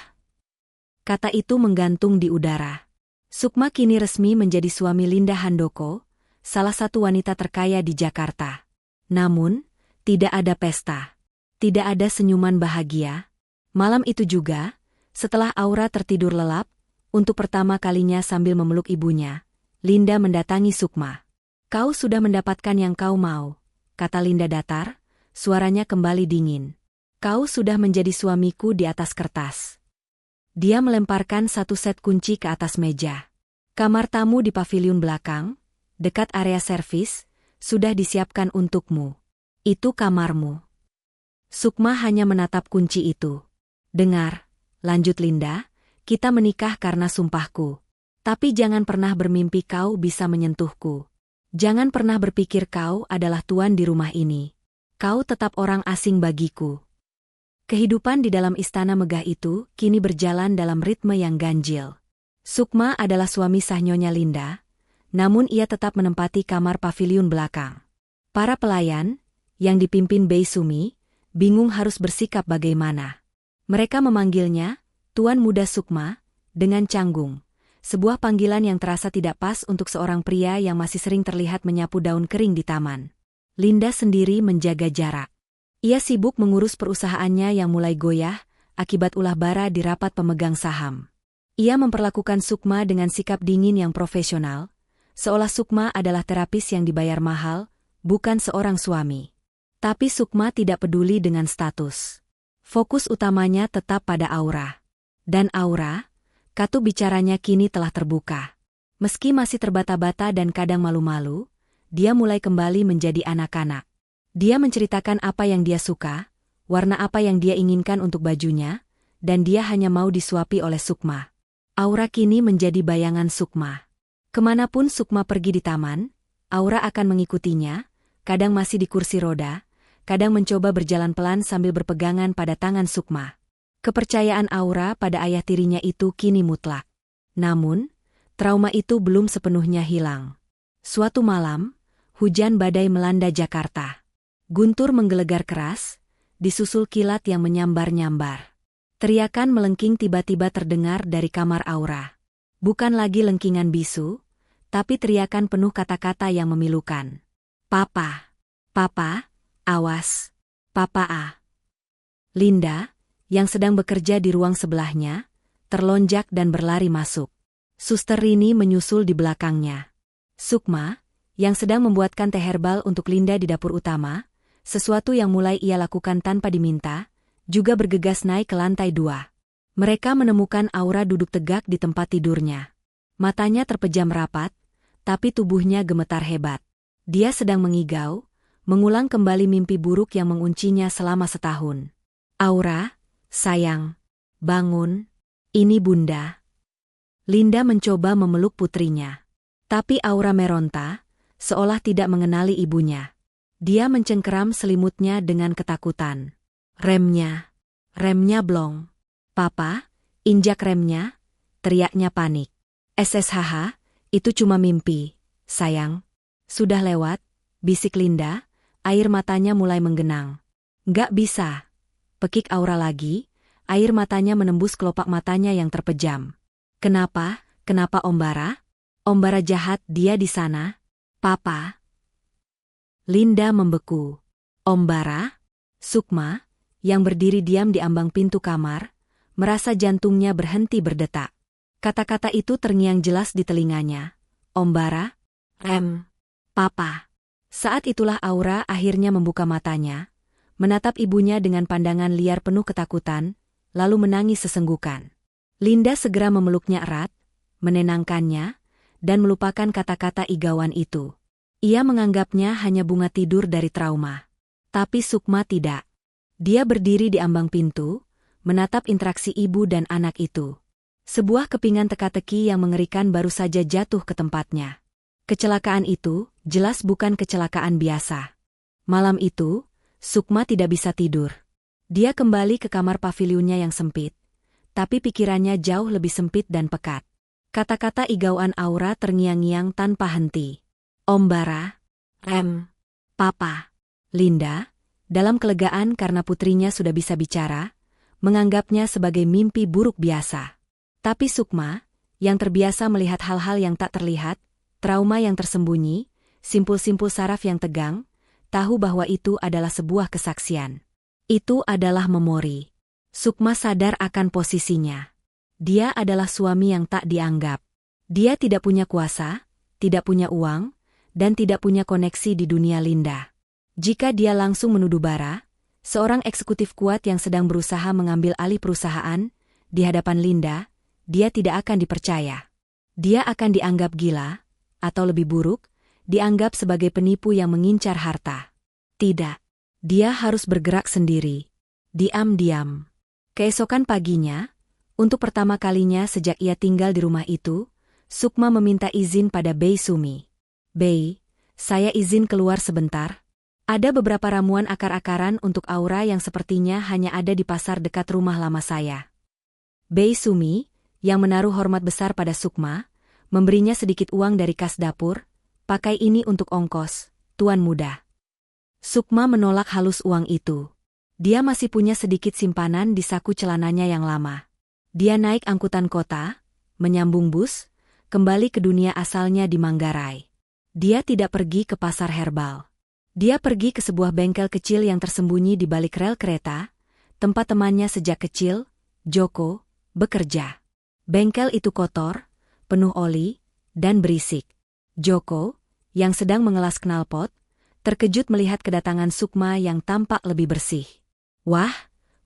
Kata itu menggantung di udara. Sukma kini resmi menjadi suami Linda Handoko, salah satu wanita terkaya di Jakarta. Namun, tidak ada pesta. Tidak ada senyuman bahagia. Malam itu juga, setelah Aura tertidur lelap, untuk pertama kalinya sambil memeluk ibunya, Linda mendatangi Sukma. Kau sudah mendapatkan yang kau mau, kata Linda datar, suaranya kembali dingin. Kau sudah menjadi suamiku di atas kertas. Dia melemparkan satu set kunci ke atas meja. Kamar tamu di pavilion belakang, dekat area servis, sudah disiapkan untukmu. Itu kamarmu. Sukma hanya menatap kunci itu. Dengar, lanjut Linda, kita menikah karena sumpahku. Tapi jangan pernah bermimpi kau bisa menyentuhku. Jangan pernah berpikir kau adalah tuan di rumah ini. Kau tetap orang asing bagiku. Kehidupan di dalam istana megah itu kini berjalan dalam ritme yang ganjil. Sukma adalah suami sah Nyonya Linda, namun ia tetap menempati kamar pavilion belakang. Para pelayan, yang dipimpin Bei Sumi, bingung harus bersikap bagaimana. Mereka memanggilnya, Tuan Muda Sukma, dengan canggung. Sebuah panggilan yang terasa tidak pas untuk seorang pria yang masih sering terlihat menyapu daun kering di taman. Linda sendiri menjaga jarak. Ia sibuk mengurus perusahaannya yang mulai goyah, akibat ulah bara di rapat pemegang saham. Ia memperlakukan Sukma dengan sikap dingin yang profesional, seolah Sukma adalah terapis yang dibayar mahal, bukan seorang suami. Tapi Sukma tidak peduli dengan status. Fokus utamanya tetap pada Aura. Dan Aura, katu bicaranya kini telah terbuka. Meski masih terbata-bata dan kadang malu-malu, dia mulai kembali menjadi anak-anak. Dia menceritakan apa yang dia suka, warna apa yang dia inginkan untuk bajunya, dan dia hanya mau disuapi oleh Sukma. Aura kini menjadi bayangan Sukma. Kemanapun Sukma pergi di taman, Aura akan mengikutinya, kadang masih di kursi roda, kadang mencoba berjalan pelan sambil berpegangan pada tangan Sukma. Kepercayaan Aura pada ayah tirinya itu kini mutlak. Namun, trauma itu belum sepenuhnya hilang. Suatu malam, hujan badai melanda Jakarta. Guntur menggelegar keras, disusul kilat yang menyambar-nyambar. Teriakan melengking tiba-tiba terdengar dari kamar Aura. Bukan lagi lengkingan bisu, tapi teriakan penuh kata-kata yang memilukan. Papa, Papa, awas, Papa A. Linda, yang sedang bekerja di ruang sebelahnya, terlonjak dan berlari masuk. Suster Rini menyusul di belakangnya. Sukma, yang sedang membuatkan teh herbal untuk Linda di dapur utama, sesuatu yang mulai ia lakukan tanpa diminta, juga bergegas naik ke lantai 2. Mereka menemukan Aura duduk tegak di tempat tidurnya. Matanya terpejam rapat, tapi tubuhnya gemetar hebat. Dia sedang mengigau, mengulang kembali mimpi buruk yang menguncinya selama setahun. Aura, sayang, bangun, ini Bunda. Linda mencoba memeluk putrinya. Tapi Aura meronta, seolah tidak mengenali ibunya. Dia mencengkeram selimutnya dengan ketakutan. Remnya blong. Papa, injak remnya, teriaknya panik. SSHH, itu cuma mimpi, sayang. Sudah lewat, bisik Linda, air matanya mulai menggenang. Nggak bisa. Pekik Aura lagi, air matanya menembus kelopak matanya yang terpejam. Kenapa Om Bara? Om Bara jahat dia di sana? Papa. Linda membeku. Om Bara? Sukma, yang berdiri diam di ambang pintu kamar, merasa jantungnya berhenti berdetak. Kata-kata itu terngiang jelas di telinganya. Om Bara? Papa. Saat itulah Aura akhirnya membuka matanya, menatap ibunya dengan pandangan liar penuh ketakutan, lalu menangis sesenggukan. Linda segera memeluknya erat, menenangkannya, dan melupakan kata-kata igauan itu. Ia menganggapnya hanya bunga tidur dari trauma. Tapi Sukma tidak. Dia berdiri di ambang pintu, menatap interaksi ibu dan anak itu. Sebuah kepingan teka-teki yang mengerikan baru saja jatuh ke tempatnya. Kecelakaan itu jelas bukan kecelakaan biasa. Malam itu, Sukma tidak bisa tidur. Dia kembali ke kamar pavilionnya yang sempit, tapi pikirannya jauh lebih sempit dan pekat. Kata-kata igauan Aura terngiang-ngiang tanpa henti. Om Bara, Papa. Linda, dalam kelegaan karena putrinya sudah bisa bicara, menganggapnya sebagai mimpi buruk biasa. Tapi Sukma, yang terbiasa melihat hal-hal yang tak terlihat, trauma yang tersembunyi, simpul-simpul saraf yang tegang, tahu bahwa itu adalah sebuah kesaksian. Itu adalah memori. Sukma sadar akan posisinya. Dia adalah suami yang tak dianggap. Dia tidak punya kuasa, tidak punya uang, dan tidak punya koneksi di dunia Linda. Jika dia langsung menuduh Bara, seorang eksekutif kuat yang sedang berusaha mengambil alih perusahaan, di hadapan Linda, dia tidak akan dipercaya. Dia akan dianggap gila, atau lebih buruk, dianggap sebagai penipu yang mengincar harta. Tidak. Dia harus bergerak sendiri. Diam-diam. Keesokan paginya, untuk pertama kalinya sejak ia tinggal di rumah itu, Sukma meminta izin pada Bei Sumi. Bei, saya izin keluar sebentar. Ada beberapa ramuan akar-akaran untuk Aura yang sepertinya hanya ada di pasar dekat rumah lama saya. Bei Sumi, yang menaruh hormat besar pada Sukma, memberinya sedikit uang dari kas dapur. Pakai ini untuk ongkos, tuan muda. Sukma menolak halus uang itu. Dia masih punya sedikit simpanan di saku celananya yang lama. Dia naik angkutan kota, menyambung bus, kembali ke dunia asalnya di Manggarai. Dia tidak pergi ke pasar herbal. Dia pergi ke sebuah bengkel kecil yang tersembunyi di balik rel kereta, tempat temannya sejak kecil, Joko, bekerja. Bengkel itu kotor, penuh oli, dan berisik. Joko, yang sedang mengelas knalpot, terkejut melihat kedatangan Sukma yang tampak lebih bersih. Wah,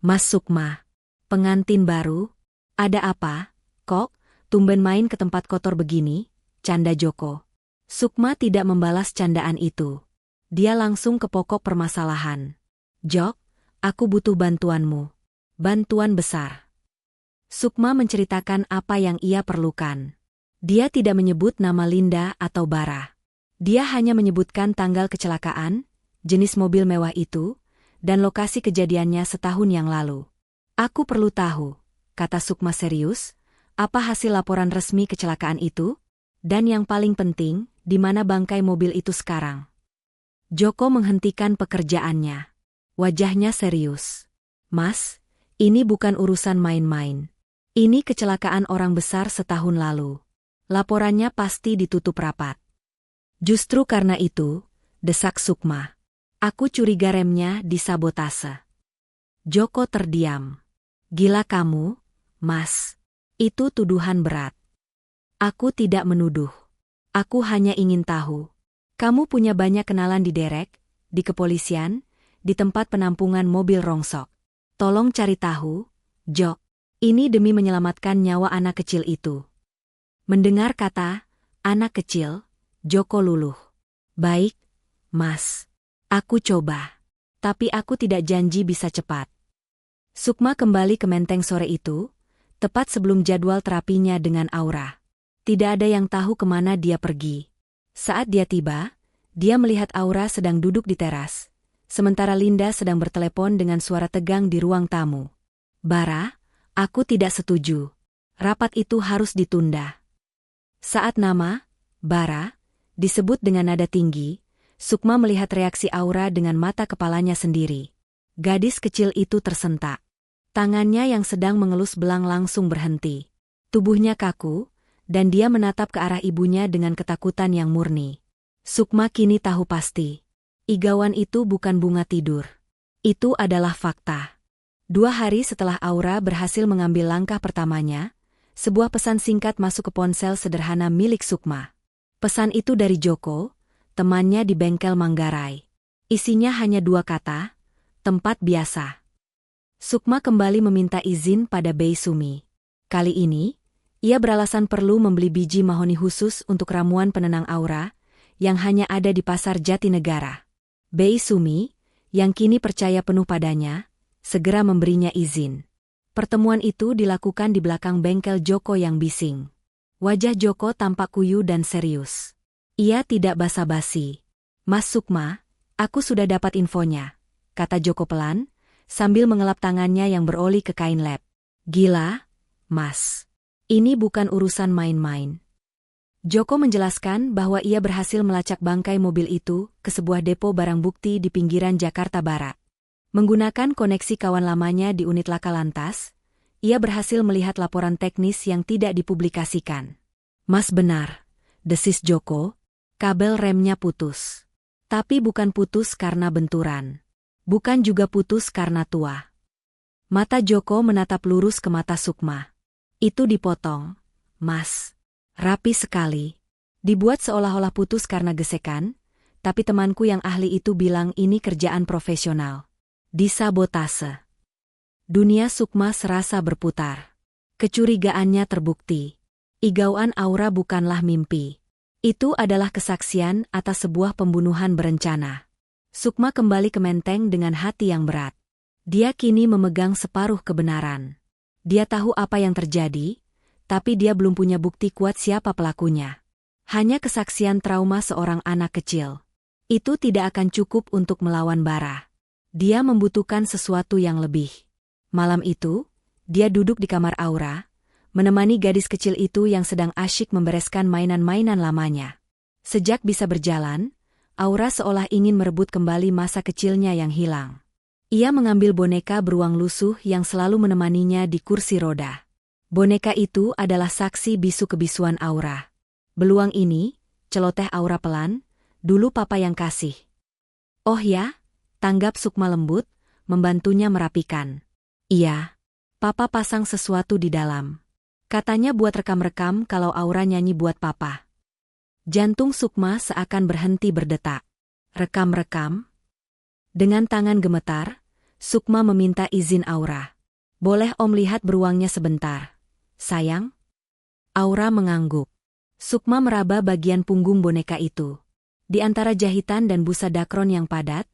Mas Sukma. Pengantin baru? Ada apa, kok, tumben main ke tempat kotor begini? Canda Joko. Sukma tidak membalas candaan itu. Dia langsung ke pokok permasalahan. Jok, aku butuh bantuanmu. Bantuan besar. Sukma menceritakan apa yang ia perlukan. Dia tidak menyebut nama Linda atau Bara. Dia hanya menyebutkan tanggal kecelakaan, jenis mobil mewah itu, dan lokasi kejadiannya setahun yang lalu. Aku perlu tahu, kata Sukma serius, apa hasil laporan resmi kecelakaan itu? Dan yang paling penting, di mana bangkai mobil itu sekarang? Joko menghentikan pekerjaannya. Wajahnya serius. Mas, ini bukan urusan main-main. Ini kecelakaan orang besar setahun lalu. Laporannya pasti ditutup rapat. Justru karena itu, desak Sukma. Aku curiga remnya disabotase. Joko terdiam. Gila kamu, Mas. Itu tuduhan berat. Aku tidak menuduh. Aku hanya ingin tahu. Kamu punya banyak kenalan di derek, di kepolisian, di tempat penampungan mobil rongsok. Tolong cari tahu, Jok. Ini demi menyelamatkan nyawa anak kecil itu. Mendengar kata, anak kecil, Joko luluh. Baik, Mas. Aku coba. Tapi aku tidak janji bisa cepat. Sukma kembali ke Menteng sore itu, tepat sebelum jadwal terapinya dengan Aura. Tidak ada yang tahu kemana dia pergi. Saat dia tiba, dia melihat Aura sedang duduk di teras, sementara Linda sedang bertelepon dengan suara tegang di ruang tamu. Bara, aku tidak setuju. Rapat itu harus ditunda. Saat nama, Bara, disebut dengan nada tinggi, Sukma melihat reaksi Aura dengan mata kepalanya sendiri. Gadis kecil itu tersentak. Tangannya yang sedang mengelus belang langsung berhenti. Tubuhnya kaku, dan dia menatap ke arah ibunya dengan ketakutan yang murni. Sukma kini tahu pasti. Igawan itu bukan bunga tidur. Itu adalah fakta. 2 hari setelah Aura berhasil mengambil langkah pertamanya, sebuah pesan singkat masuk ke ponsel sederhana milik Sukma. Pesan itu dari Joko, temannya di bengkel Manggarai. Isinya hanya 2 kata, tempat biasa. Sukma kembali meminta izin pada Bei Sumi. Kali ini, ia beralasan perlu membeli biji mahoni khusus untuk ramuan penenang aura, yang hanya ada di pasar Jatinegara. Bei Sumi, yang kini percaya penuh padanya, segera memberinya izin. Pertemuan itu dilakukan di belakang bengkel Joko yang bising. Wajah Joko tampak kuyu dan serius. Ia tidak basa-basi. Mas Sukma, aku sudah dapat infonya, kata Joko pelan, sambil mengelap tangannya yang beroli ke kain lap. Gila, Mas. Ini bukan urusan main-main. Joko menjelaskan bahwa ia berhasil melacak bangkai mobil itu ke sebuah depo barang bukti di pinggiran Jakarta Barat. Menggunakan koneksi kawan lamanya di unit laka lantas, ia berhasil melihat laporan teknis yang tidak dipublikasikan. Mas benar, desis Joko, kabel remnya putus. Tapi bukan putus karena benturan. Bukan juga putus karena tua. Mata Joko menatap lurus ke mata Sukma. Itu dipotong, Mas. Rapi sekali. Dibuat seolah-olah putus karena gesekan, tapi temanku yang ahli itu bilang ini kerjaan profesional. Disabotase. Dunia Sukma serasa berputar. Kecurigaannya terbukti. Igauan Aura bukanlah mimpi. Itu adalah kesaksian atas sebuah pembunuhan berencana. Sukma kembali ke Menteng dengan hati yang berat. Dia kini memegang separuh kebenaran. Dia tahu apa yang terjadi, tapi dia belum punya bukti kuat siapa pelakunya. Hanya kesaksian trauma seorang anak kecil. Itu tidak akan cukup untuk melawan Bara. Dia membutuhkan sesuatu yang lebih. Malam itu, dia duduk di kamar Aura, menemani gadis kecil itu yang sedang asyik membereskan mainan-mainan lamanya. Sejak bisa berjalan, Aura seolah ingin merebut kembali masa kecilnya yang hilang. Ia mengambil boneka beruang lusuh yang selalu menemaninya di kursi roda. Boneka itu adalah saksi bisu kebisuan Aura. Beluang ini, celoteh Aura pelan, dulu papa yang kasih. Oh ya, tanggap Sukma lembut, membantunya merapikan. Iya, papa pasang sesuatu di dalam. Katanya buat rekam-rekam kalau Aura nyanyi buat papa. Jantung Sukma seakan berhenti berdetak. Rekam-rekam? Dengan tangan gemetar, Sukma meminta izin Aura. Boleh Om lihat beruangnya sebentar, sayang? Aura mengangguk. Sukma meraba bagian punggung boneka itu. Di antara jahitan dan busa dakron yang padat,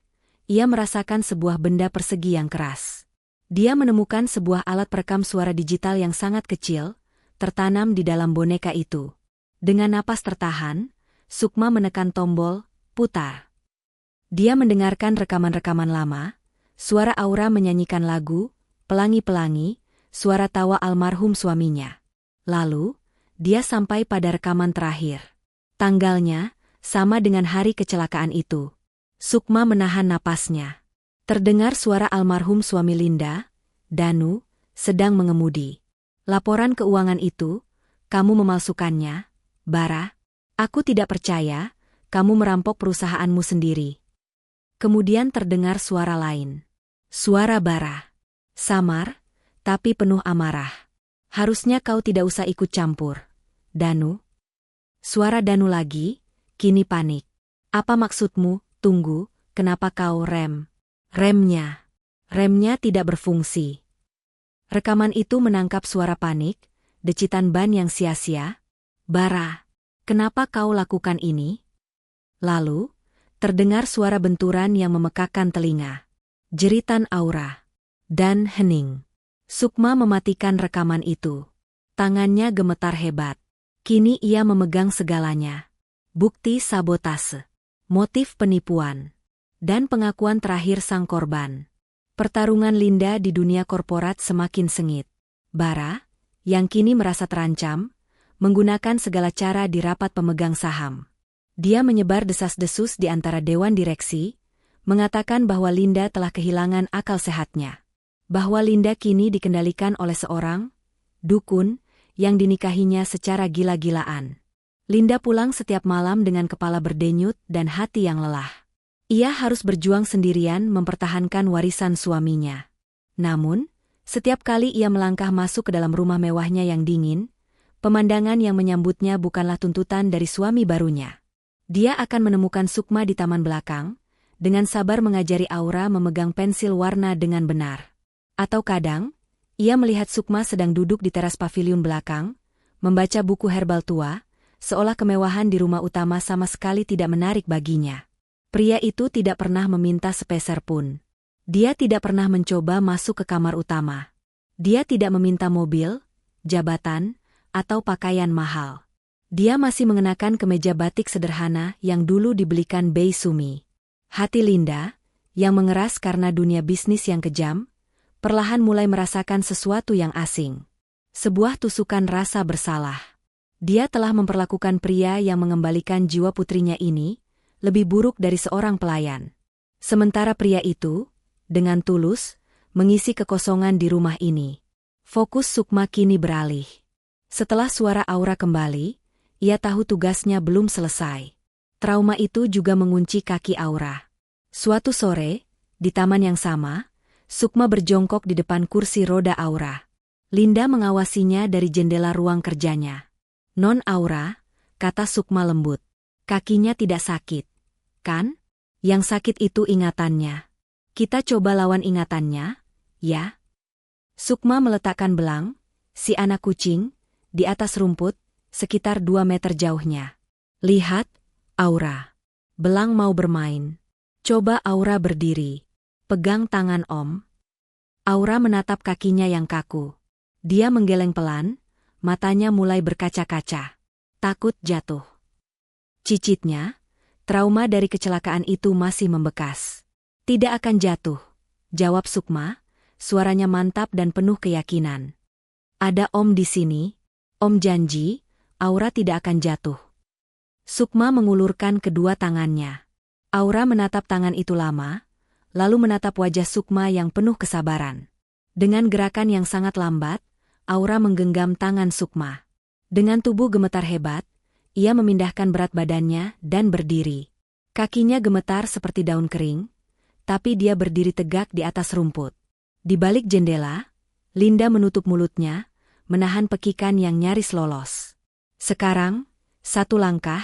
ia merasakan sebuah benda persegi yang keras. Dia menemukan sebuah alat perekam suara digital yang sangat kecil, tertanam di dalam boneka itu. Dengan napas tertahan, Sukma menekan tombol, putar. Dia mendengarkan rekaman-rekaman lama, suara Aura menyanyikan lagu, pelangi-pelangi, suara tawa almarhum suaminya. Lalu, dia sampai pada rekaman terakhir. Tanggalnya, sama dengan hari kecelakaan itu. Sukma menahan napasnya. Terdengar suara almarhum suami Linda, Danu, sedang mengemudi. Laporan keuangan itu, kamu memalsukannya, Bara. Aku tidak percaya, kamu merampok perusahaanmu sendiri. Kemudian terdengar suara lain. Suara Bara. Samar, tapi penuh amarah. Harusnya kau tidak usah ikut campur, Danu. Suara Danu lagi, kini panik. Apa maksudmu? Tunggu, kenapa kau rem? Remnya tidak berfungsi. Rekaman itu menangkap suara panik, decitan ban yang sia-sia. "Bara, kenapa kau lakukan ini?" Lalu, terdengar suara benturan yang memekakkan telinga. Jeritan Aura. Dan hening. Sukma mematikan rekaman itu. Tangannya gemetar hebat. Kini ia memegang segalanya. Bukti sabotase. Motif penipuan. Dan pengakuan terakhir sang korban. Pertarungan Linda di dunia korporat semakin sengit. Bara, yang kini merasa terancam, menggunakan segala cara di rapat pemegang saham. Dia menyebar desas-desus di antara dewan direksi, mengatakan bahwa Linda telah kehilangan akal sehatnya. Bahwa Linda kini dikendalikan oleh seorang dukun yang dinikahinya secara gila-gilaan. Linda pulang setiap malam dengan kepala berdenyut dan hati yang lelah. Ia harus berjuang sendirian mempertahankan warisan suaminya. Namun, setiap kali ia melangkah masuk ke dalam rumah mewahnya yang dingin, pemandangan yang menyambutnya bukanlah tuntutan dari suami barunya. Dia akan menemukan Sukma di taman belakang, dengan sabar mengajari Aura memegang pensil warna dengan benar. Atau kadang, ia melihat Sukma sedang duduk di teras paviliun belakang, membaca buku herbal tua, seolah kemewahan di rumah utama sama sekali tidak menarik baginya. Pria itu tidak pernah meminta sepeser pun. Dia tidak pernah mencoba masuk ke kamar utama. Dia tidak meminta mobil, jabatan, atau pakaian mahal. Dia masih mengenakan kemeja batik sederhana yang dulu dibelikan Bei Sumi. Hati Linda, yang mengeras karena dunia bisnis yang kejam, perlahan mulai merasakan sesuatu yang asing. Sebuah tusukan rasa bersalah. Dia telah memperlakukan pria yang mengembalikan jiwa putrinya ini lebih buruk dari seorang pelayan. Sementara pria itu, dengan tulus, mengisi kekosongan di rumah ini. Fokus Sukma kini beralih. Setelah suara Aura kembali, ia tahu tugasnya belum selesai. Trauma itu juga mengunci kaki Aura. Suatu sore, di taman yang sama, Sukma berjongkok di depan kursi roda Aura. Linda mengawasinya dari jendela ruang kerjanya. "Non Aura," kata Sukma lembut. "Kakinya tidak sakit, kan? Yang sakit itu ingatannya. Kita coba lawan ingatannya, ya?" Sukma meletakkan belang, si anak kucing, di atas rumput, sekitar 2 meter jauhnya. "Lihat, Aura. Belang mau bermain. Coba Aura berdiri. Pegang tangan Om." Aura menatap kakinya yang kaku. Dia menggeleng pelan, matanya mulai berkaca-kaca. Takut jatuh. Cicitnya, trauma dari kecelakaan itu masih membekas. "Tidak akan jatuh," jawab Sukma, suaranya mantap dan penuh keyakinan. "Ada Om di sini. Om janji, Aura tidak akan jatuh." Sukma mengulurkan kedua tangannya. Aura menatap tangan itu lama, lalu menatap wajah Sukma yang penuh kesabaran. Dengan gerakan yang sangat lambat, Aura menggenggam tangan Sukma. Dengan tubuh gemetar hebat, ia memindahkan berat badannya dan berdiri. Kakinya gemetar seperti daun kering, tapi dia berdiri tegak di atas rumput. Di balik jendela, Linda menutup mulutnya, menahan pekikan yang nyaris lolos. "Sekarang, 1 langkah,"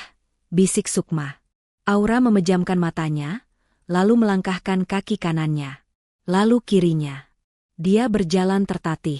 bisik Sukma. Aura memejamkan matanya, lalu melangkahkan kaki kanannya. Lalu kirinya. Dia berjalan tertatih.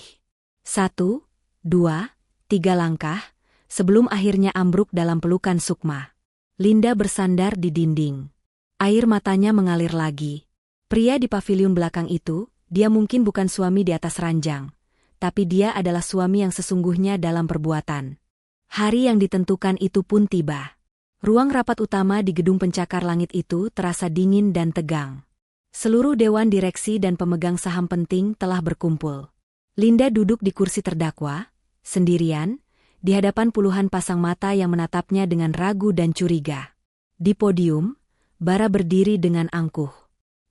1, 2, 3 langkah, sebelum akhirnya ambruk dalam pelukan Sukma. Linda bersandar di dinding. Air matanya mengalir lagi. Pria di paviliun belakang itu, dia mungkin bukan suami di atas ranjang, tapi dia adalah suami yang sesungguhnya dalam perbuatan. Hari yang ditentukan itu pun tiba. Ruang rapat utama di gedung pencakar langit itu terasa dingin dan tegang. Seluruh dewan direksi dan pemegang saham penting telah berkumpul. Linda duduk di kursi terdakwa, sendirian, di hadapan puluhan pasang mata yang menatapnya dengan ragu dan curiga. Di podium, Bara berdiri dengan angkuh.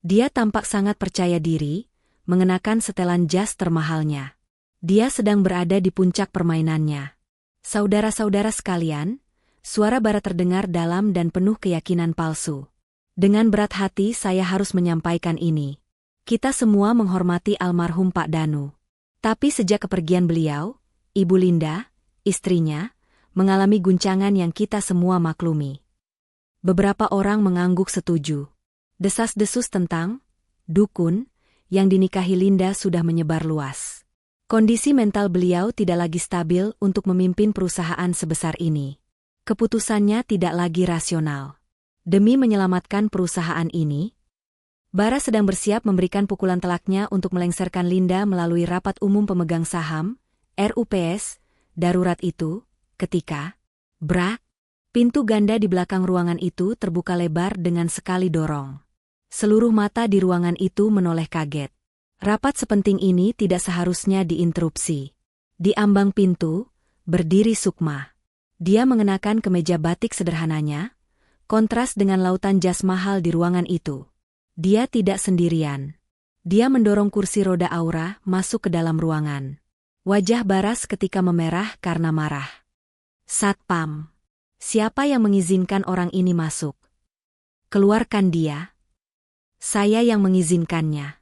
Dia tampak sangat percaya diri, mengenakan setelan jas termahalnya. Dia sedang berada di puncak permainannya. "Saudara-saudara sekalian," suara Bara terdengar dalam dan penuh keyakinan palsu. "Dengan berat hati saya harus menyampaikan ini. Kita semua menghormati almarhum Pak Danu. Tapi sejak kepergian beliau, Ibu Linda, istrinya, mengalami guncangan yang kita semua maklumi." Beberapa orang mengangguk setuju. Desas-desus tentang dukun yang dinikahi Linda sudah menyebar luas. Kondisi mental beliau tidak lagi stabil untuk memimpin perusahaan sebesar ini. Keputusannya tidak lagi rasional. Demi menyelamatkan perusahaan ini, Bara sedang bersiap memberikan pukulan telaknya untuk melengsarkan Linda melalui rapat umum pemegang saham, RUPS, darurat itu, ketika, brak, pintu ganda di belakang ruangan itu terbuka lebar dengan sekali dorong. Seluruh mata di ruangan itu menoleh kaget. Rapat sepenting ini tidak seharusnya diinterupsi. Di ambang pintu, berdiri Sukma. Dia mengenakan kemeja batik sederhananya, kontras dengan lautan jas mahal di ruangan itu. Dia tidak sendirian. Dia mendorong kursi roda Aura masuk ke dalam ruangan. Wajah Bara seketika memerah karena marah. Satpam. Siapa yang mengizinkan orang ini masuk? Keluarkan dia. Saya yang mengizinkannya.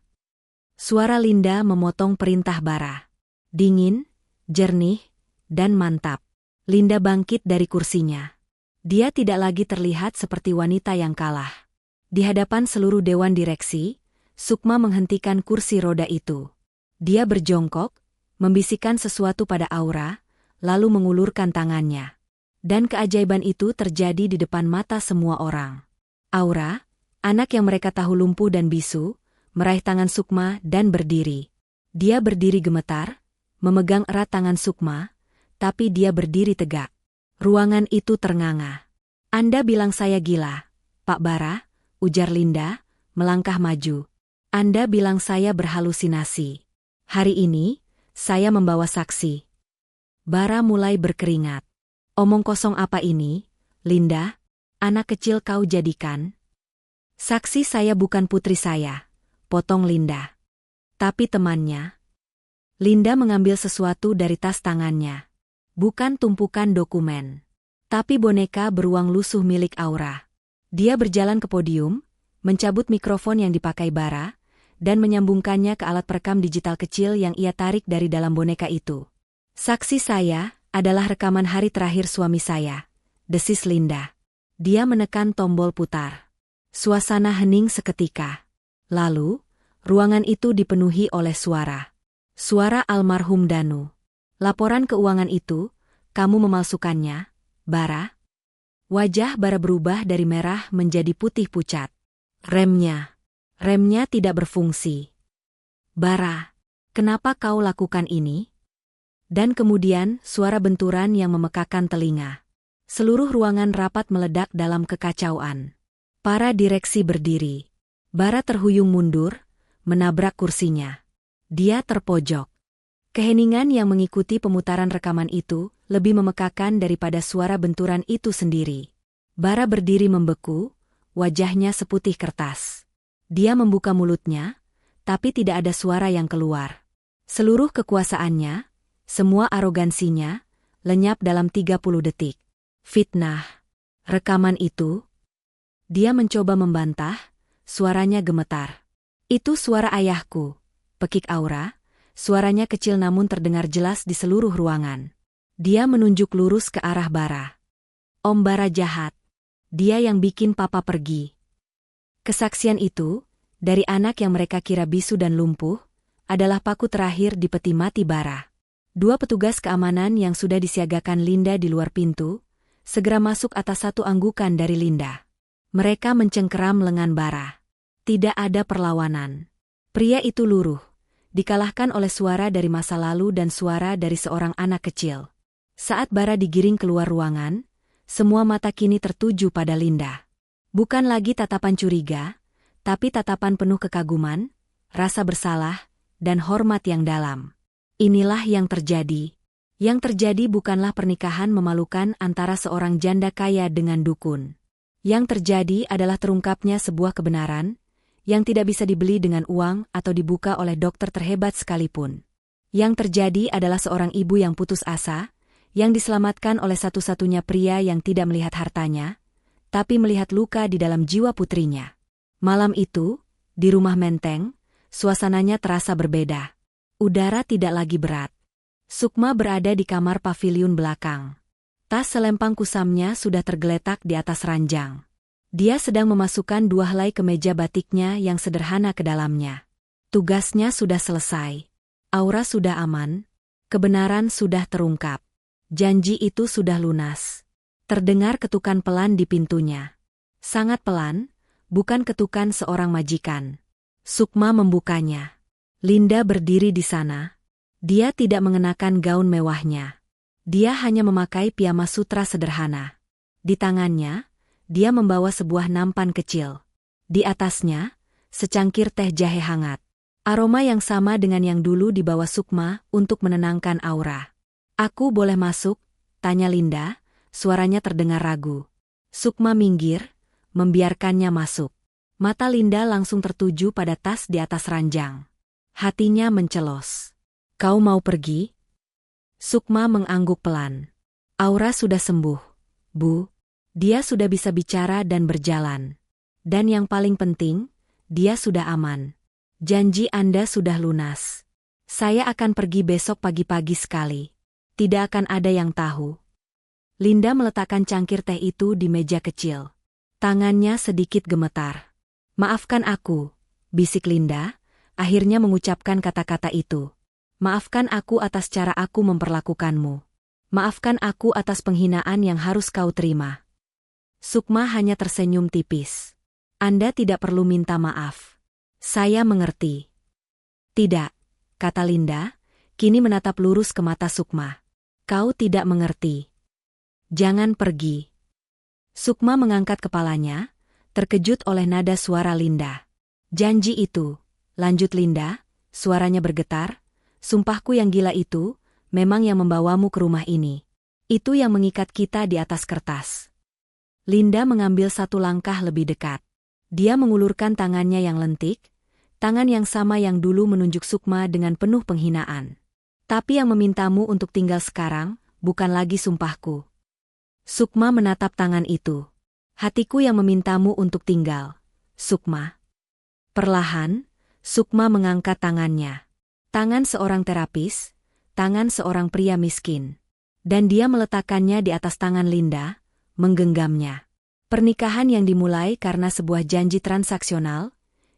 Suara Linda memotong perintah Bara. Dingin, jernih, dan mantap. Linda bangkit dari kursinya. Dia tidak lagi terlihat seperti wanita yang kalah. Di hadapan seluruh dewan direksi, Sukma menghentikan kursi roda itu. Dia berjongkok, membisikkan sesuatu pada Aura, lalu mengulurkan tangannya. Dan keajaiban itu terjadi di depan mata semua orang. Aura, anak yang mereka tahu lumpuh dan bisu, meraih tangan Sukma dan berdiri. Dia berdiri gemetar, memegang erat tangan Sukma, tapi dia berdiri tegak. Ruangan itu ternganga. Anda bilang saya gila, Pak Bara, ujar Linda, melangkah maju. Anda bilang saya berhalusinasi. Hari ini, saya membawa saksi. Bara mulai berkeringat. Omong kosong apa ini, Linda? Anak kecil kau jadikan? Saksi saya bukan putri saya, potong Linda. Tapi temannya. Linda mengambil sesuatu dari tas tangannya. Bukan tumpukan dokumen, tapi boneka beruang lusuh milik Aura. Dia berjalan ke podium, mencabut mikrofon yang dipakai Bara, dan menyambungkannya ke alat perekam digital kecil yang ia tarik dari dalam boneka itu. Saksi saya adalah rekaman hari terakhir suami saya, desis Linda. Dia menekan tombol putar. Suasana hening seketika. Lalu, ruangan itu dipenuhi oleh suara. Suara almarhum Danu. Laporan keuangan itu, kamu memalsukannya, Bara? Wajah Bara berubah dari merah menjadi putih pucat. Remnya tidak berfungsi. Bara, kenapa kau lakukan ini? Dan kemudian suara benturan yang memekakan telinga. Seluruh ruangan rapat meledak dalam kekacauan. Para direksi berdiri. Bara terhuyung mundur, menabrak kursinya. Dia terpojok. Keheningan yang mengikuti pemutaran rekaman itu lebih memekakan daripada suara benturan itu sendiri. Bara berdiri membeku, wajahnya seputih kertas. Dia membuka mulutnya, tapi tidak ada suara yang keluar. Seluruh kekuasaannya, semua arogansinya, lenyap dalam 30 detik. Fitnah. Rekaman itu. Dia mencoba membantah, suaranya gemetar. Itu suara ayahku, pekik Aura. Suaranya kecil namun terdengar jelas di seluruh ruangan. Dia menunjuk lurus ke arah Bara. Om Bara jahat. Dia yang bikin papa pergi. Kesaksian itu, dari anak yang mereka kira bisu dan lumpuh, adalah paku terakhir di peti mati Bara. Dua petugas keamanan yang sudah disiagakan Linda di luar pintu, segera masuk atas satu anggukan dari Linda. Mereka mencengkeram lengan Bara. Tidak ada perlawanan. Pria itu luruh. Dikalahkan oleh suara dari masa lalu dan suara dari seorang anak kecil. Saat Bara digiring keluar ruangan, semua mata kini tertuju pada Linda. Bukan lagi tatapan curiga, tapi tatapan penuh kekaguman, rasa bersalah, dan hormat yang dalam. Inilah yang terjadi. Yang terjadi bukanlah pernikahan memalukan antara seorang janda kaya dengan dukun. Yang terjadi adalah terungkapnya sebuah kebenaran, yang tidak bisa dibeli dengan uang atau dibuka oleh dokter terhebat sekalipun. Yang terjadi adalah seorang ibu yang putus asa, yang diselamatkan oleh satu-satunya pria yang tidak melihat hartanya, tapi melihat luka di dalam jiwa putrinya. Malam itu, di rumah Menteng, suasananya terasa berbeda. Udara tidak lagi berat. Sukma berada di kamar paviliun belakang. Tas selempang kusamnya sudah tergeletak di atas ranjang. Dia sedang memasukkan dua helai kemeja batiknya yang sederhana ke dalamnya. Tugasnya sudah selesai. Aura sudah aman, kebenaran sudah terungkap. Janji itu sudah lunas. Terdengar ketukan pelan di pintunya. Sangat pelan, bukan ketukan seorang majikan. Sukma membukanya. Linda berdiri di sana. Dia tidak mengenakan gaun mewahnya. Dia hanya memakai piyama sutra sederhana. Di tangannya, dia membawa sebuah nampan kecil. Di atasnya, secangkir teh jahe hangat. Aroma yang sama dengan yang dulu dibawa Sukma untuk menenangkan Aura. "Aku boleh masuk?" tanya Linda, suaranya terdengar ragu. Sukma minggir, membiarkannya masuk. Mata Linda langsung tertuju pada tas di atas ranjang. Hatinya mencelos. "Kau mau pergi?" Sukma mengangguk pelan. "Aura sudah sembuh, Bu. Dia sudah bisa bicara dan berjalan. Dan yang paling penting, dia sudah aman. Janji Anda sudah lunas. Saya akan pergi besok pagi-pagi sekali. Tidak akan ada yang tahu." Linda meletakkan cangkir teh itu di meja kecil. Tangannya sedikit gemetar. "Maafkan aku," bisik Linda, akhirnya mengucapkan kata-kata itu. "Maafkan aku atas cara aku memperlakukanmu. Maafkan aku atas penghinaan yang harus kau terima." Sukma hanya tersenyum tipis. "Anda tidak perlu minta maaf. Saya mengerti." "Tidak," kata Linda, kini menatap lurus ke mata Sukma. "Kau tidak mengerti. Jangan pergi." Sukma mengangkat kepalanya, terkejut oleh nada suara Linda. "Janji itu," lanjut Linda, suaranya bergetar, "sumpahku yang gila itu, memang yang membawamu ke rumah ini. Itu yang mengikat kita di atas kertas." Linda mengambil satu langkah lebih dekat. Dia mengulurkan tangannya yang lentik, tangan yang sama yang dulu menunjuk Sukma dengan penuh penghinaan. "Tapi yang memintamu untuk tinggal sekarang, bukan lagi sumpahku." Sukma menatap tangan itu. "Hatiku yang memintamu untuk tinggal, Sukma." Perlahan, Sukma mengangkat tangannya. Tangan seorang terapis, tangan seorang pria miskin. Dan dia meletakkannya di atas tangan Linda, menggenggamnya. Pernikahan yang dimulai karena sebuah janji transaksional,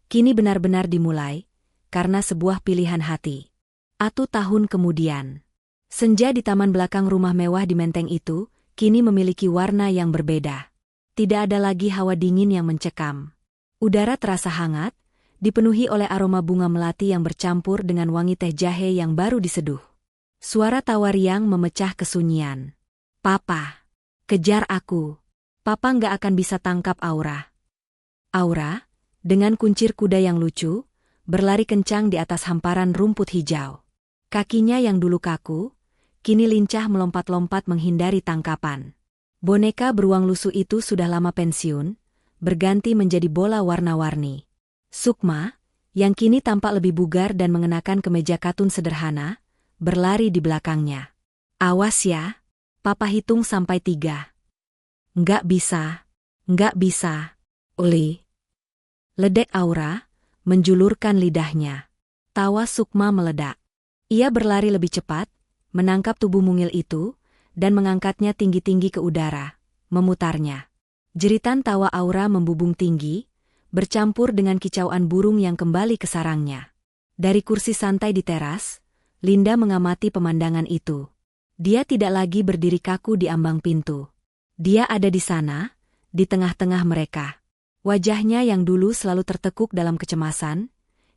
kini benar-benar dimulai, karena sebuah pilihan hati. Atu tahun kemudian. Senja di taman belakang rumah mewah di Menteng itu, kini memiliki warna yang berbeda. Tidak ada lagi hawa dingin yang mencekam. Udara terasa hangat, dipenuhi oleh aroma bunga melati yang bercampur dengan wangi teh jahe yang baru diseduh. Suara tawa riang memecah kesunyian. "Papa, kejar aku. Papa nggak akan bisa tangkap Aura." Aura, dengan kuncir kuda yang lucu, berlari kencang di atas hamparan rumput hijau. Kakinya yang dulu kaku, kini lincah melompat-lompat menghindari tangkapan. Boneka beruang lusuh itu sudah lama pensiun, berganti menjadi bola warna-warni. Sukma, yang kini tampak lebih bugar dan mengenakan kemeja katun sederhana, berlari di belakangnya. "Awas ya, Papa hitung sampai 3. "Nggak bisa, nggak bisa, Uli." Ledek Aura, menjulurkan lidahnya. Tawa Sukma meledak. Ia berlari lebih cepat, menangkap tubuh mungil itu, dan mengangkatnya tinggi-tinggi ke udara, memutarnya. Jeritan tawa Aura membubung tinggi, bercampur dengan kicauan burung yang kembali ke sarangnya. Dari kursi santai di teras, Linda mengamati pemandangan itu. Dia tidak lagi berdiri kaku di ambang pintu. Dia ada di sana, di tengah-tengah mereka. Wajahnya yang dulu selalu tertekuk dalam kecemasan,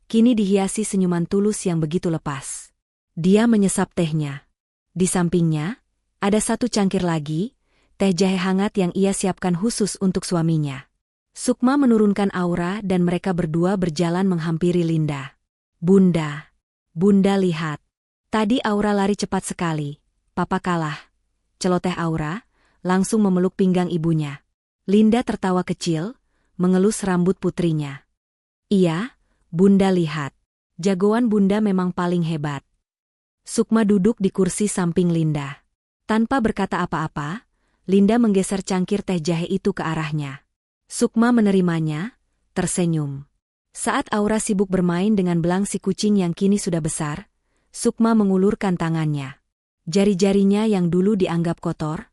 kini dihiasi senyuman tulus yang begitu lepas. Dia menyesap tehnya. Di sampingnya, ada satu cangkir lagi, teh jahe hangat yang ia siapkan khusus untuk suaminya. Sukma menurunkan Aura dan mereka berdua berjalan menghampiri Linda. "Bunda, Bunda lihat. Tadi Aura lari cepat sekali. Papa kalah." Celoteh Aura, langsung memeluk pinggang ibunya. Linda tertawa kecil, mengelus rambut putrinya. "Iya, Bunda lihat. Jagoan Bunda memang paling hebat." Sukma duduk di kursi samping Linda. Tanpa berkata apa-apa, Linda menggeser cangkir teh jahe itu ke arahnya. Sukma menerimanya, tersenyum. Saat Aura sibuk bermain dengan belang si kucing yang kini sudah besar, Sukma mengulurkan tangannya. Jari-jarinya yang dulu dianggap kotor,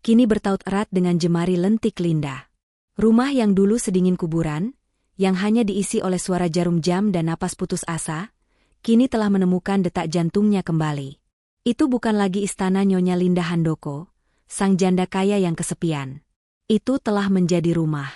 kini bertaut erat dengan jemari lentik Linda. Rumah yang dulu sedingin kuburan, yang hanya diisi oleh suara jarum jam dan napas putus asa, kini telah menemukan detak jantungnya kembali. Itu bukan lagi istana Nyonya Linda Handoko, sang janda kaya yang kesepian. Itu telah menjadi rumah.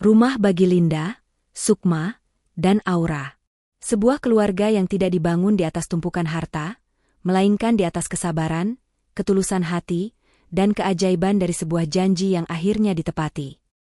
Rumah bagi Linda, Sukma, dan Aura. Sebuah keluarga yang tidak dibangun di atas tumpukan harta, melainkan di atas kesabaran, ketulusan hati, dan keajaiban dari sebuah janji yang akhirnya ditepati.